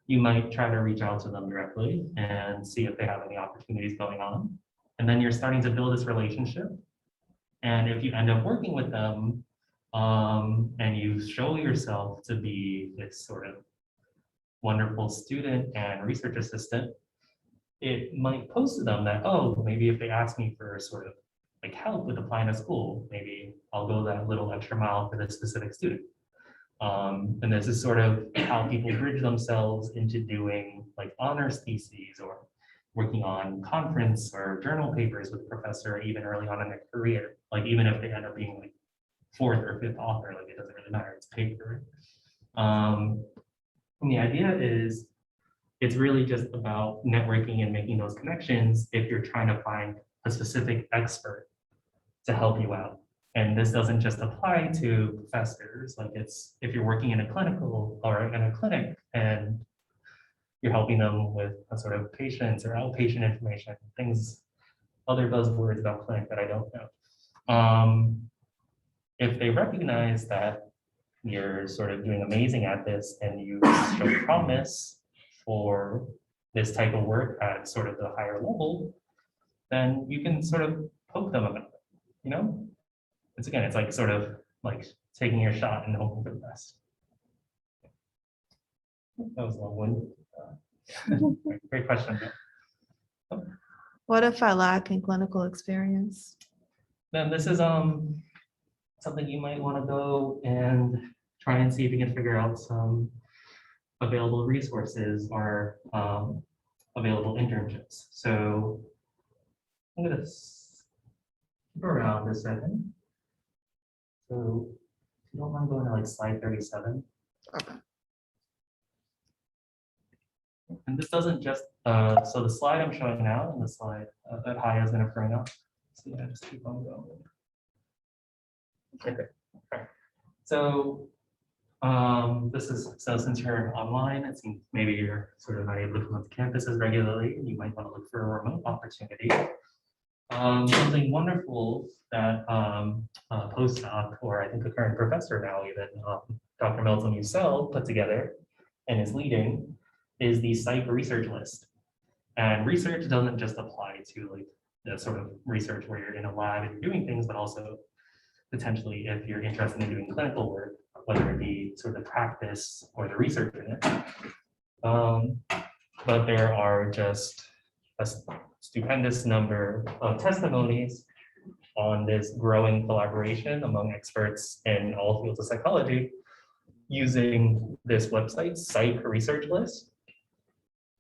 You might try to reach out to them directly and see if they have any opportunities going on. And then you're starting to build this relationship. And if you end up working with them and you show yourself to be this sort of wonderful student and research assistant, it might pose to them that, oh, maybe if they ask me for sort of like help with applying to school, maybe I'll go that little extra mile for this specific student. And this is sort of how people bridge themselves into doing like honors theses or working on conference or journal papers with a professor even early on in their career. Like even if they end up being like fourth or fifth author, like it doesn't really matter, it's paper. And the idea is it's really just about networking and making those connections if you're trying to find a specific expert to help you out. And this doesn't just apply to professors, like it's if you're working in a clinical or in a clinic and you're helping them with a sort of patients or outpatient information, things, other buzzwords about clinic that I don't know. If they recognize that you're sort of doing amazing at this and you show promise for this type of work at sort of the higher level, then you can sort of poke them about it, you know? It's again, it's like sort of like taking your shot and hoping for the best. That was a long one. Great question. What if I lack in clinical experience? Then this is something you might want to go and try and see if you can figure out some available resources or available internships. So I'm gonna keep around a second. So if you don't mind going to like slide 37. Okay. And this doesn't just, so the slide I'm showing now and the slide that Haya is going to bring up. So yeah, just keep on going. Okay. All right. So this is, so since you're online, it seems maybe you're sort of not able to come up to campuses regularly, and you might want to look for a remote opportunity. Something wonderful that postdoc, or I think a current professor now even, Dr. Milton Mussel put together and is leading, is the psych research list. And research doesn't just apply to like the sort of research where you're in a lab and you're doing things, but also potentially if you're interested in doing clinical work, whether it be sort of the practice or the research in it. But there are just a stupendous number of testimonies on this growing collaboration among experts in all fields of psychology using this website, Psych Research List.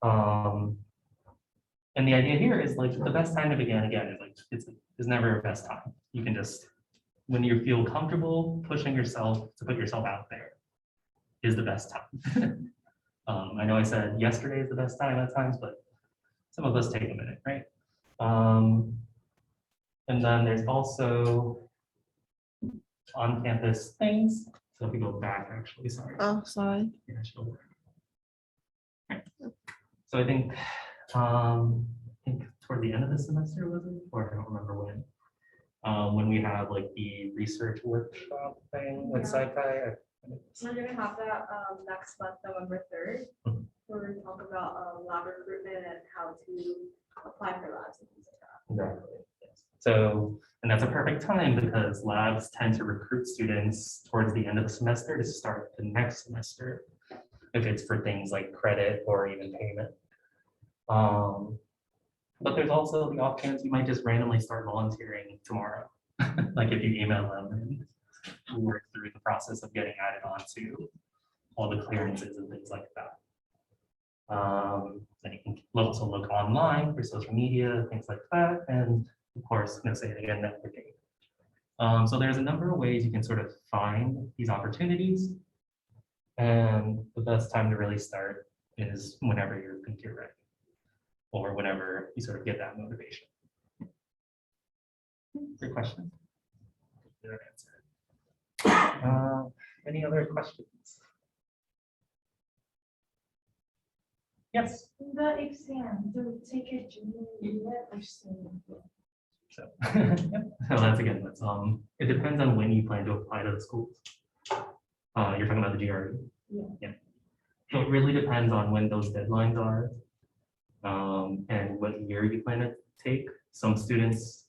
And the idea here is like the best time to begin again is like it's never your best time. You can just, when you feel comfortable pushing yourself to put yourself out there is the best time. I know I said yesterday is the best time at times, but some of us take a minute, right? And then there's also on-campus things. So if we go back, actually, sorry. Oh, sorry. Yeah, sure. Right. So I think toward the end of the semester was it, or I don't remember when we have like the research workshop thing with Sci-Fi. We're gonna have that next month, November 3rd, Mhm. where we talk about lab recruitment and how to apply for labs and things like that. Exactly. Yes. So, and that's a perfect time because labs tend to recruit students towards the end of the semester to start the next semester, if it's for things like credit or even payment. But there's also the off chance you might just randomly start volunteering tomorrow. Like if you email them and work through the process of getting added on to all the clearances and things like that. Then you can also look online for social media, things like that. And of course, I'm gonna say it again, networking. So there's a number of ways you can sort of find these opportunities. And the best time to really start is whenever you think you're ready, or whenever you sort of get that motivation. Great question. Good answer. Any other questions? Yes. The exam, do we take it junior year or senior year? So, yeah. So that's again, that's it depends on when you plan to apply to the schools. You're talking about the GRE? Yeah. So it really depends on when those deadlines are, and what year you plan to take. Some students,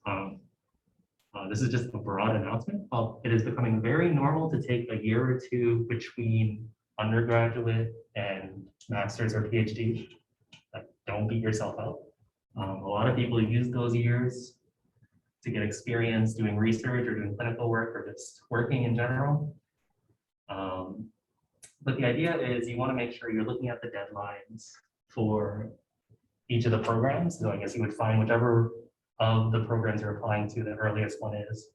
this is just a broad announcement. It is becoming very normal to take a year or two between undergraduate and master's or PhD. Like, don't beat yourself up. A lot of people use those years to get experience doing research or doing clinical work or just working in general. But the idea is you want to make sure you're looking at the deadlines for each of the programs. So I guess you would find whichever of the programs you're applying to, the earliest one is,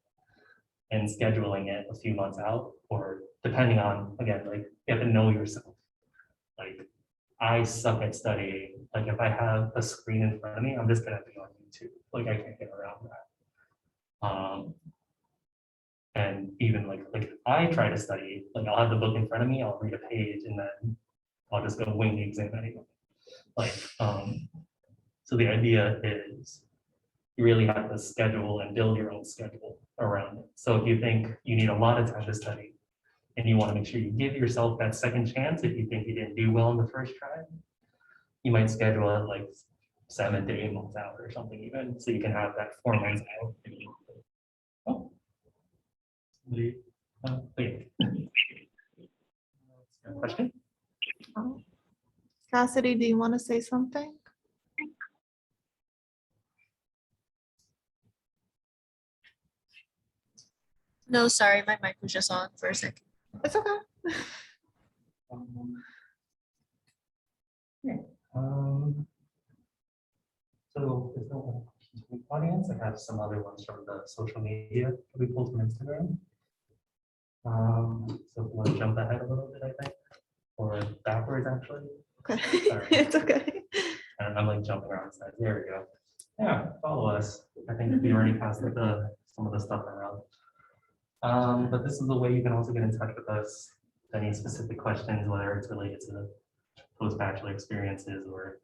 and scheduling it a few months out, or depending on, again, like you have to know yourself. Like, I suck at studying. Like if I have a screen in front of me, I'm just gonna be on YouTube. Like I can't get around that. And even like I try to study, like I'll have the book in front of me, I'll read a page, and then I'll just go wing the exam anyway. Like, so the idea is you really have to schedule and build your own schedule around it. So if you think you need a lot of time to study and you want to make sure you give yourself that second chance, if you think you didn't do well in the first try, you might schedule it like 7 to 8 months out or something even, so you can have that 4 months out. Oh. Wait. Question? Cassidy, do you want to say something? No, sorry, my mic was just on for a second. It's okay. Yeah. So there's no other questions from the audience. I have some other ones from the social media that we pulled from Instagram. So if you want to jump ahead a little bit, I think, or backwards actually. Okay. Sorry. It's okay. And I'm like jumping around sides. There we go. Yeah, follow us. I think we already passed some of the stuff around. But this is the way you can also get in touch with us. Any specific questions, whether it's related to the post-bachelor experiences or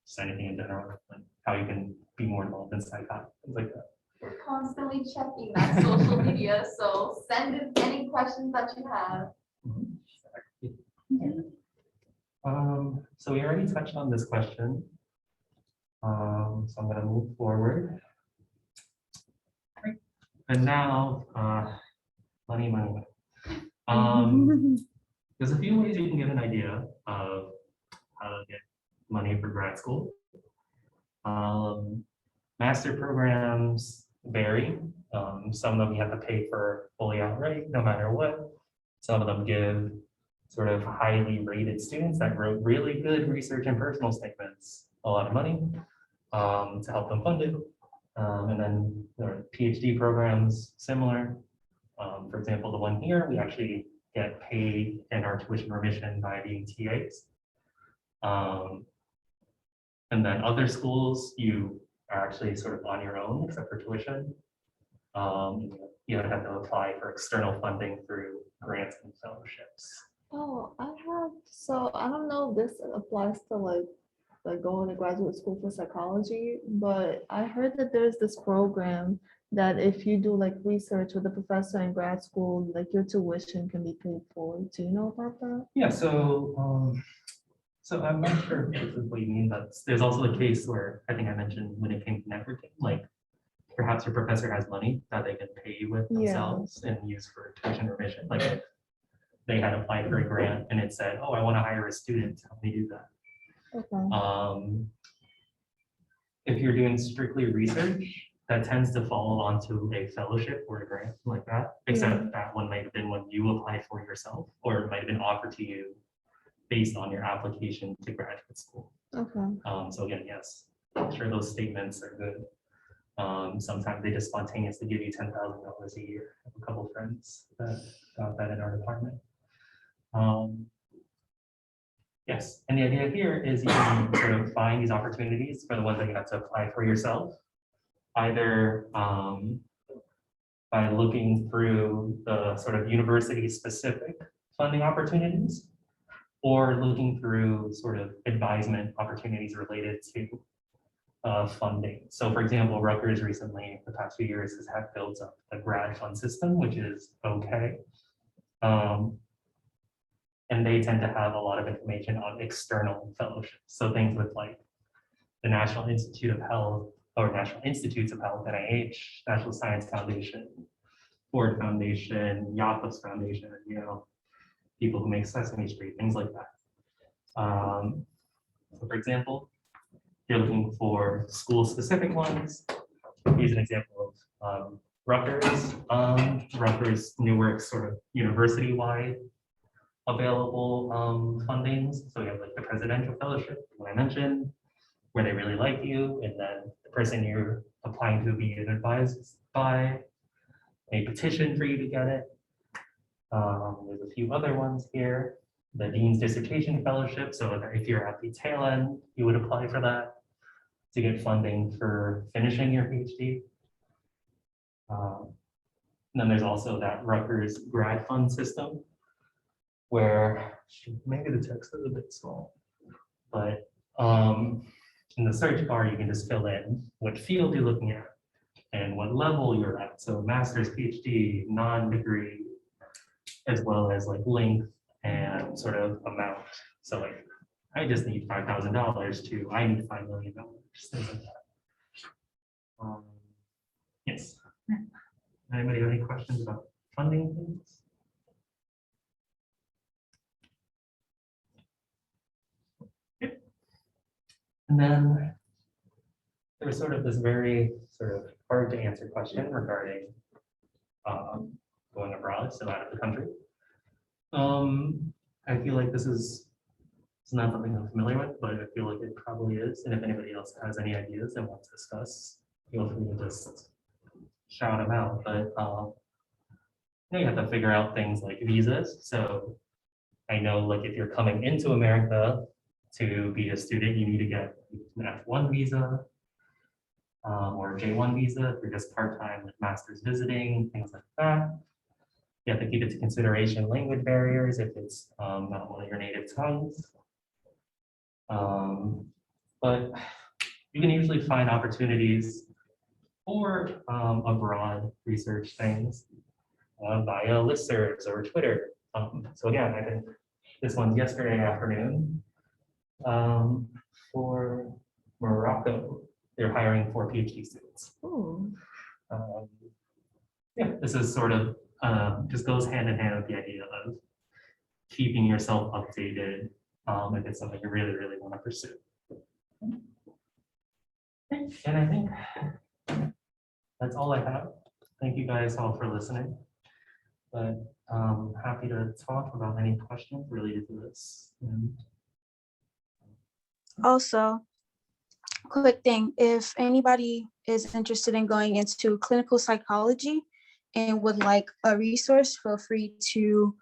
just anything in general, like how you can be more involved in psych, things like that. We're constantly checking that social media, so send in any questions that you have. So we already touched on this question. So I'm going to move forward. And now, money. There's a few ways you can get an idea of how to get money for grad school. Master programs vary. Some of them you have to pay for fully outright, no matter what. Some of them give sort of highly rated students that wrote really good research and personal statements a lot of money to help them fund it. And then there are PhD programs similar. For example, the one here, we actually get paid in our tuition remission by being TAs. And then other schools, you are actually sort of on your own except for tuition. You have to apply for external funding through grants and fellowships. Oh, so I don't know if this applies to like going to graduate school for psychology, but I heard that there's this program that if you do like research with a professor in grad school, like your tuition can be paid for. Do you know about that? Yeah, so I'm not sure if this is what you mean, but there's also a case where I think I mentioned when it came to networking, like perhaps your professor has money that they can pay you with themselves and use for tuition remission. Like if they had applied for a grant and it said, oh, I want to hire a student to help me do that. Okay. If you're doing strictly research, that tends to fall onto a fellowship or a grant like that, except that one might have been one you applied for yourself, or it might have been offered to you based on your application to graduate school. Okay. So again, yes, I'm sure those statements are good. Sometimes they just spontaneously give you $10,000 a year. I have a couple friends that got that in our department. Yes, and the idea here is you can sort of find these opportunities for the ones that you have to apply for yourself, either by looking through the sort of university-specific funding opportunities, or looking through sort of advisement opportunities related to funding. So for example, Rutgers recently, the past few years, has had built up a grad fund system, which is okay. And they tend to have a lot of information on external fellowships. So things with like the National Institute of Health or National Institutes of Health, NIH, National Science Foundation, Ford Foundation, Yapos Foundation, you know, people who make Sesame Street, things like that. So for example, if you're looking for school-specific ones, here's an example of Rutgers, Rutgers-Newark sort of university-wide available fundings. So we have like the presidential fellowship, what I mentioned, where they really like you, and then the person you're applying to be advised by, a petition for you to get it. There's a few other ones here. The Dean's Dissertation Fellowship. So if you're at the tail end, you would apply for that to get funding for finishing your PhD. Then there's also that Rutgers grad fund system, where maybe the text is a bit small, but in the search bar, you can just fill in what field you're looking at and what level you're at. So master's, PhD, non-degree, as well as like length and sort of amount. So like, I just need $5,000 to, I need $5 million, things like that. Yes. Anybody have any questions about funding things? And then there was sort of this very sort of hard to answer question regarding going abroad, so out of the country. I feel like this is it's not something I'm familiar with, but I feel like it probably is. And if anybody else has any ideas and wants to discuss, feel free to just shout them out. But you have to figure out things like visas. So I know like if you're coming into America to be a student, you need to get an F1 visa or a J1 visa if you're just part-time like master's visiting, things like that. You have to keep into consideration language barriers if it's not one of your native tongues. But you can usually find opportunities for abroad research things via listservs or Twitter. So again, I think this one's yesterday afternoon for Morocco. They're hiring for PhD students. Yeah, this is sort of just goes hand in hand with the idea of keeping yourself updated if it's something you really, really want to pursue. And I think that's all I have. Thank you guys all for listening. But happy to talk about any questions related to this. Also, quick thing, if anybody is interested in going into clinical psychology and would like a resource, feel free to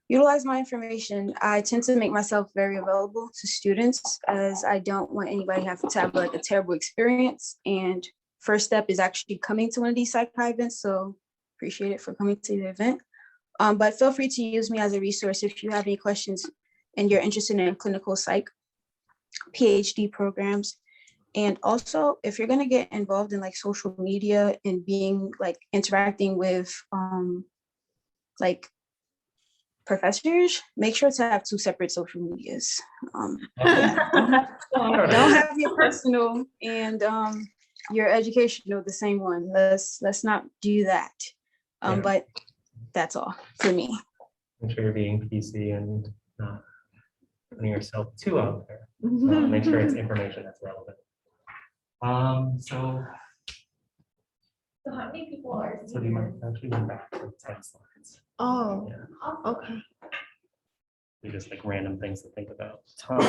utilize my information. I tend to make myself very available to students as I don't want anybody to have like a terrible experience. And first step is actually coming to one of these psych events. So appreciate it for coming to the event. But feel free to use me as a resource if you have any questions and you're interested in clinical psych PhD programs. And also, if you're going to get involved in like social media and being like interacting with like professors, make sure to have 2 separate social medias. Don't have your personal and your educational the same one. Let's not do that. But that's all for me. Make sure you're being PC and not putting yourself too out there. Make sure it's information that's relevant. So how many people are? do you mind actually went back to 10 slides? Oh, Yeah, okay. we just like random things to think about. Sorry.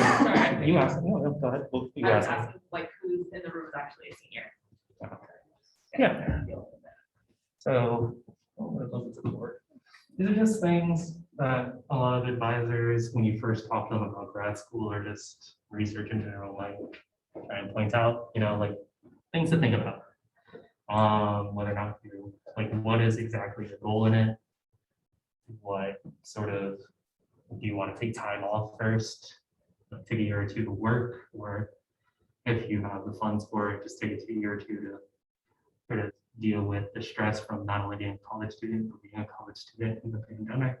You asked, no, go ahead. Well, you I was asked. asking like who's in the room is actually a senior. Yeah. So, these are just things that a lot of advisors, when you first talk to them about grad school or just research in general, like try and point out, like things to think about. Whether or not you, like, what is exactly the goal in it? What sort of, do you want to take time off first, like, take a year or two to work, or if you have the funds for it, just take a year or two to sort of deal with the stress from not only being a college student, but being a college student in the pandemic.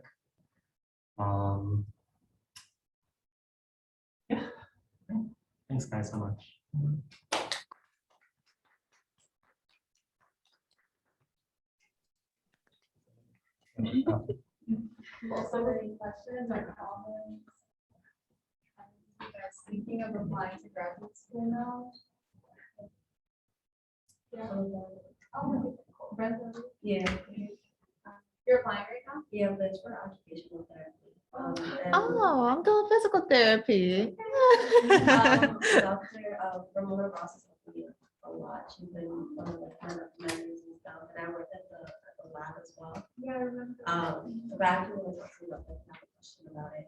Yeah, thanks guys so much. Also, any questions or comments? You guys thinking of applying to graduate school now? Yeah. Oh, Brenda? Yeah, You're applying right now? yeah, but it's for occupational therapy. And, Oh, I'm doing physical therapy. Dr. Ramona Ross has helped me a lot. She's been one of the kind of mentors and stuff, and I worked at the lab as well. Yeah, I remember. But I actually was asking about that, have a question about it.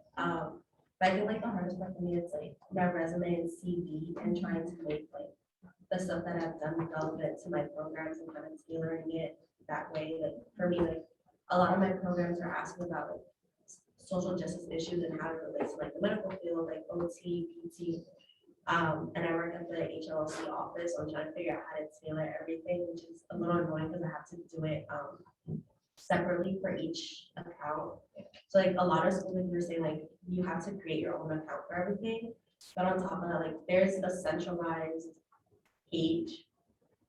But I think like the hardest part for me is like my resume and CV and trying to make like the stuff that I've done relevant to my programs and kind of tailoring it that way. Like for me, like a lot of my programs are asking about like social justice issues and how it relates to like the medical field, like OT, PT. And I work at the HLC office, so I'm trying to figure out how to tailor everything, which is a little annoying because I have to do it separately for each account. So like a lot of schools, like you were saying, like you have to create your own account for everything. But on top of that, like there's a centralized page,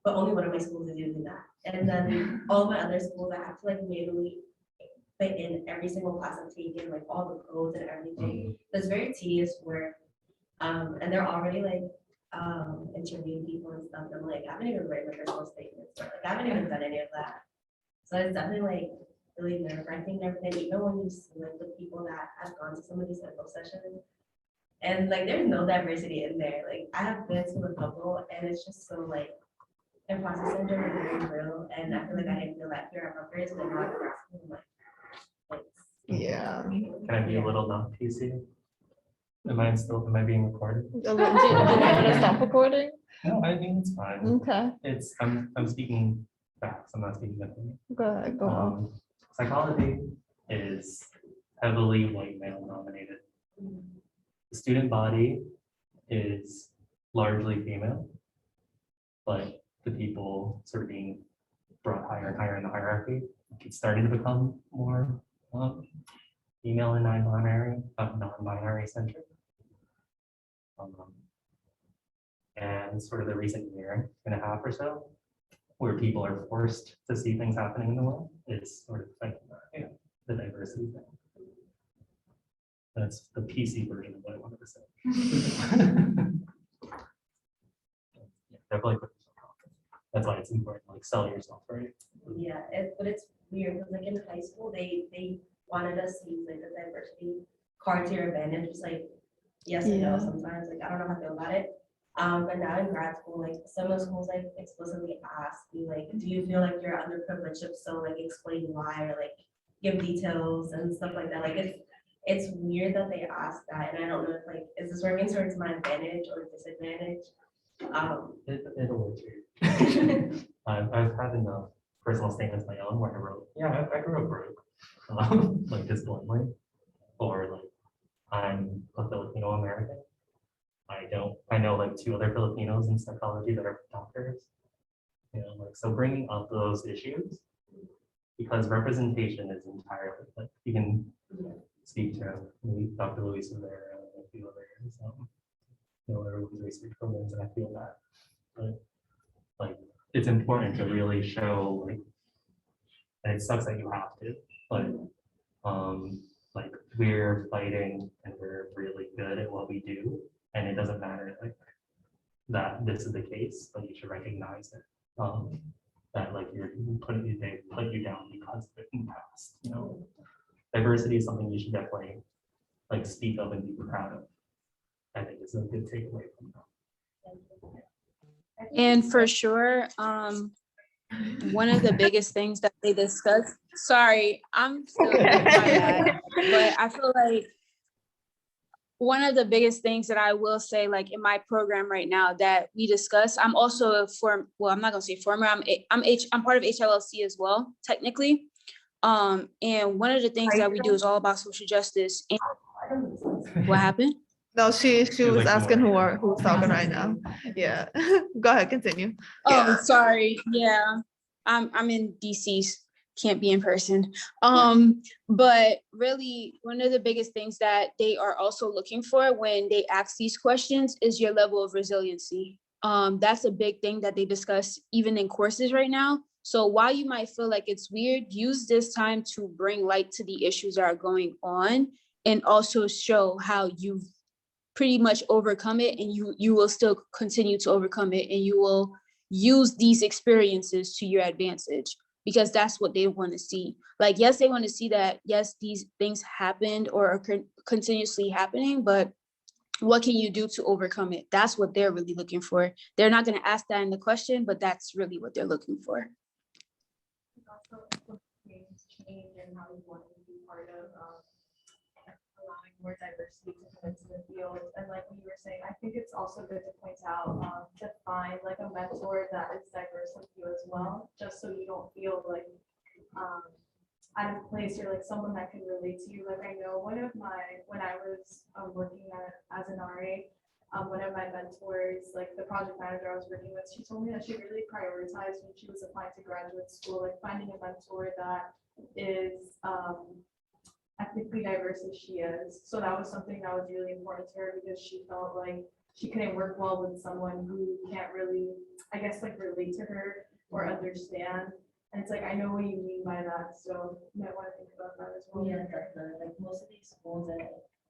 but only one of my schools is using that. And then all my other schools, I have to like manually fit in every single class I've taken, like all the codes and everything. It's very tedious work. And they're already like interviewing people and stuff. And I'm like, I haven't even written my personal statements, or, like I haven't even done any of that. So it's definitely like really nerve-wracking and everything, even when you see like the people that have gone to some of these info sessions. And like there's no diversity in there. Like I have been to a couple and it's just so like imposter syndrome is very real. And I feel like I didn't feel that here at Rutgers, but now at grad school, I'm like, thanks. Yeah. Can I be a little not PC? Am I being recorded? Do you want to stop recording? No, I think it's fine. Okay, I'm speaking facts, I'm not speaking opinion. go ahead, go on. Psychology is heavily white male dominated. The student body is largely female, but the people sort of being brought higher and higher in the hierarchy, it's starting to become more female and non-binary centric. And sort of the recent year and a half or so, where people are forced to see things happening in the world, is sort of like the diversity thing. That's the PC version of what I wanted to say. Yeah, definitely put yourself confident. That's why it's important, like sell yourself, right? Yeah, but it's weird because like in high school, they wanted us to use like the diversity card to your advantage. It's like yes and no Yeah. sometimes. Like I don't know how to feel about it. But now in grad school, like some of the schools like explicitly ask you like, do you feel like you're underprivileged? If so, like explain why, or like give details and stuff like that. Like it's weird that they ask that, and I don't know if like is this working towards my advantage or disadvantage? It'll work too. I've had enough personal statements of my own where I wrote, yeah, I grew up broke, like just bluntly, or like I'm a Filipino American. I know like 2 other Filipinos in psychology that are doctors. Like so bringing up those issues, because representation is entirely like you can speak to Dr. Luis Rivera and a few others. Everyone's research programs, and I feel that. But like it's important to really show like, and it sucks that you have to, but like we're fighting and we're really good at what we do, and it doesn't matter like that this is the case, but you should recognize it. That like they put you down because of it in the past, you know. Diversity is something you should definitely like speak of and be proud of. I think it's a good takeaway from that. And for sure, one of the biggest things that they discuss, sorry, I'm still hit by that, but I feel like one of the biggest things that I will say, like in my program right now that we discuss, I'm also I'm not gonna say former, I'm part of HLLC as well, technically. And one of the things that we do is all about social justice. And what happened? No, she was was like, asking who's talking right now. Yeah, go ahead, continue. Oh, sorry. Yeah, I'm in DC, can't be in person. But really, one of the biggest things that they are also looking for when they ask these questions is your level of resiliency. That's a big thing that they discuss even in courses right now. So while you might feel like it's weird, use this time to bring light to the issues that are going on and also show how you've pretty much overcome it, and you will still continue to overcome it, and you will use these experiences to your advantage, because that's what they want to see. Like, yes, they want to see that, yes, these things happened or are continuously happening, but what can you do to overcome it? That's what they're really looking for. They're not going to ask that in the question, but that's really what they're looking for. Also, change and how you want to be part of allowing more diversity to come into the field. And like you were saying, I think it's also good to point out to find like a mentor that is diverse with you as well, just so you don't feel like out of place or like someone that can relate to you. Like I know when I was working as an RA, one of my mentors, like the project manager I was working with, she told me that she really prioritized when she was applying to graduate school, like finding a mentor that is ethnically diverse as she is. So that was something that was really important to her, because she felt like she couldn't work well with someone who can't really, I guess, like relate to her or understand. And it's like, I know what you mean by that, so you might want to think about that as well. Yeah, definitely. Like most of these schools,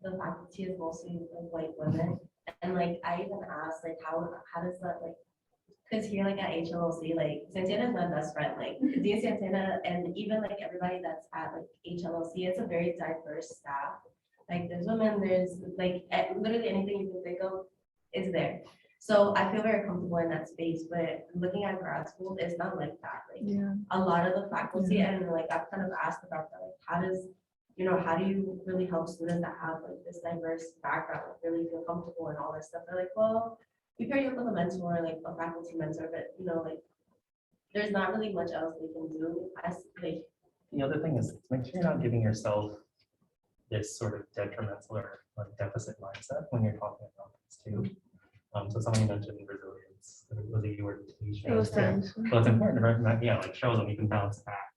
the faculty is mostly like white women. And like I even asked like how does that like, because here like at HLLC, like Santana is my best friend, like Dean Santana, and even like everybody that's at like HLLC, it's a very diverse staff. Like there's women, there's like literally anything you can think of is there. So I feel very comfortable in that space, but looking at grad school, it's not like that. Like a lot of the faculty, and like I've kind of asked about that, like how do you really help students that have like this diverse background, like really feel comfortable and all this stuff? They're like, well, we pair you up with a mentor, like a faculty mentor, but like there's not really much else they can do. The other thing is make sure you're not giving yourself this sort of detrimental or like deficit mindset when you're talking about this too. So somebody mentioned resilience. Was it you or Tanisha? It was Yeah. Tanisha. So it's important to recognize, like show them you can bounce back,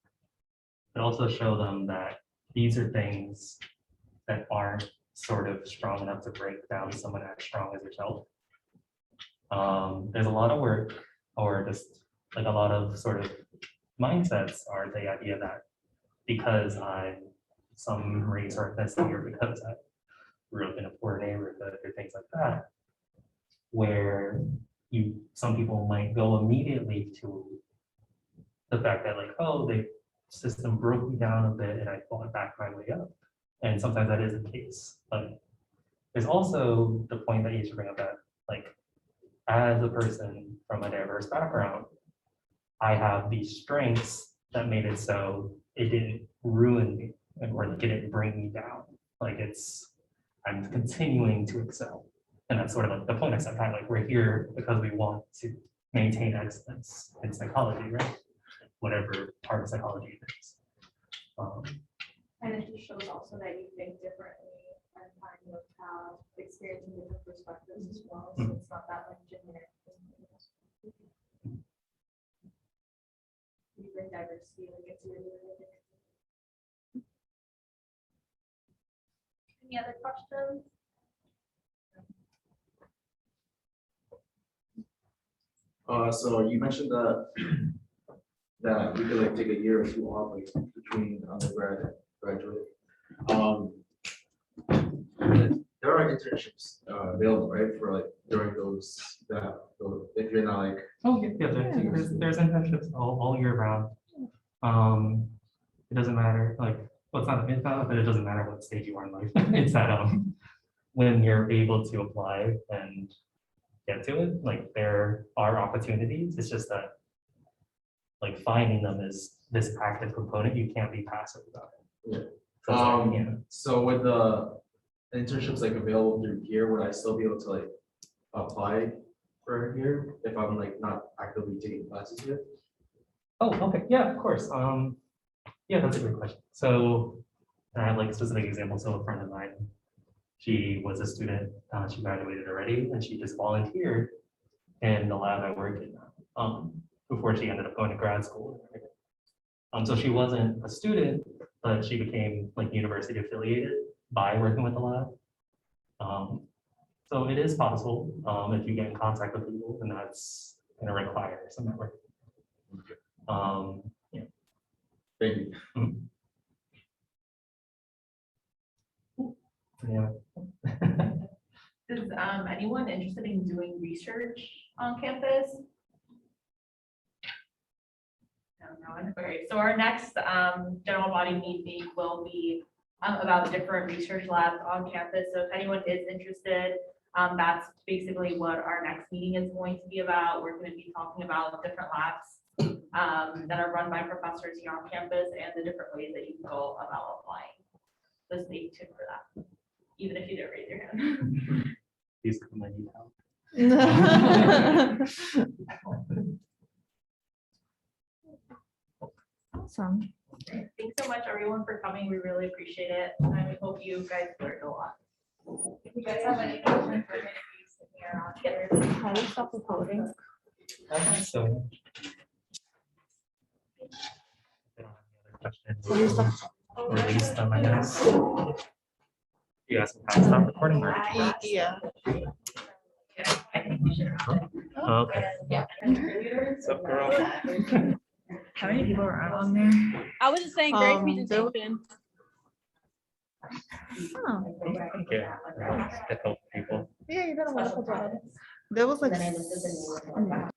but also show them that these are things that aren't sort of strong enough to break down someone as strong as yourself. There's a lot of work, or just like a lot of sort of mindsets are the idea that because I'm some race or ethnicity, or because I grew up in a poor neighborhood or things like that, where some people might go immediately to the fact that like, oh, the system broke me down a bit and I fought back my way up. And sometimes that is the case. But there's also the point that you should bring up that like, as a person from a diverse background, I have these strengths that made it so it didn't ruin me, or like it didn't bring me down. Like I'm continuing to excel. And that's sort of like the point I said, kind of like we're here because we want to maintain excellence in psychology, right? Whatever part of psychology it is. And it just shows also that you think differently and kind of have experiencing different perspectives as well. So it's not that like generic. You bring diversity, like it's really, really big. Any other questions? So you mentioned that that you could like take a year or two off like between undergrad and graduate. There are internships available, right, for like during those, if you're not like. Oh, yeah, there's internships all year round. It doesn't matter, like, well, it's not that it doesn't matter what stage you are in life. It's that, when you're able to apply and get to it, like, there are opportunities. It's just that, like, finding them is this active component. You can't be passive about it. Yeah. So it's like, you know, So with the internships like available through here, would I still be able to like apply for here if I'm like not actively taking classes here? oh, okay, yeah, of course. Yeah, that's a great question. So I have like a specific example. So a friend of mine, she was a student, she graduated already, and she just volunteered in the lab I work in before she ended up going to grad school. So she wasn't a student, but she became like university affiliated by working with the lab. So it is possible if you get in contact with people, and that's going to require some network. Yeah. Thank you. Yeah. Is anyone interested in doing research on campus? No, okay, so our next general body meeting will be about different research labs on campus. So if anyone is interested, that's basically what our next meeting is going to be about. We're going to be talking about different labs that are run by professors here on campus and the different ways that you can go about applying. So stay tuned for that, even if you didn't raise your hand. Please come and help. Awesome. Thanks so much, everyone, for coming. We really appreciate it. And we hope you guys learned a lot. If you guys have any questions, we're gonna be sitting around here. How do you stop recording? So. Release them, I guess. You guys can stop recording, right? Yeah. Okay. What's up, girl? How many people are on there? I was just saying, great there- presentation. Oh, Thank you. Get help people. yeah, you did a wonderful job. There was like And then I listed the new one.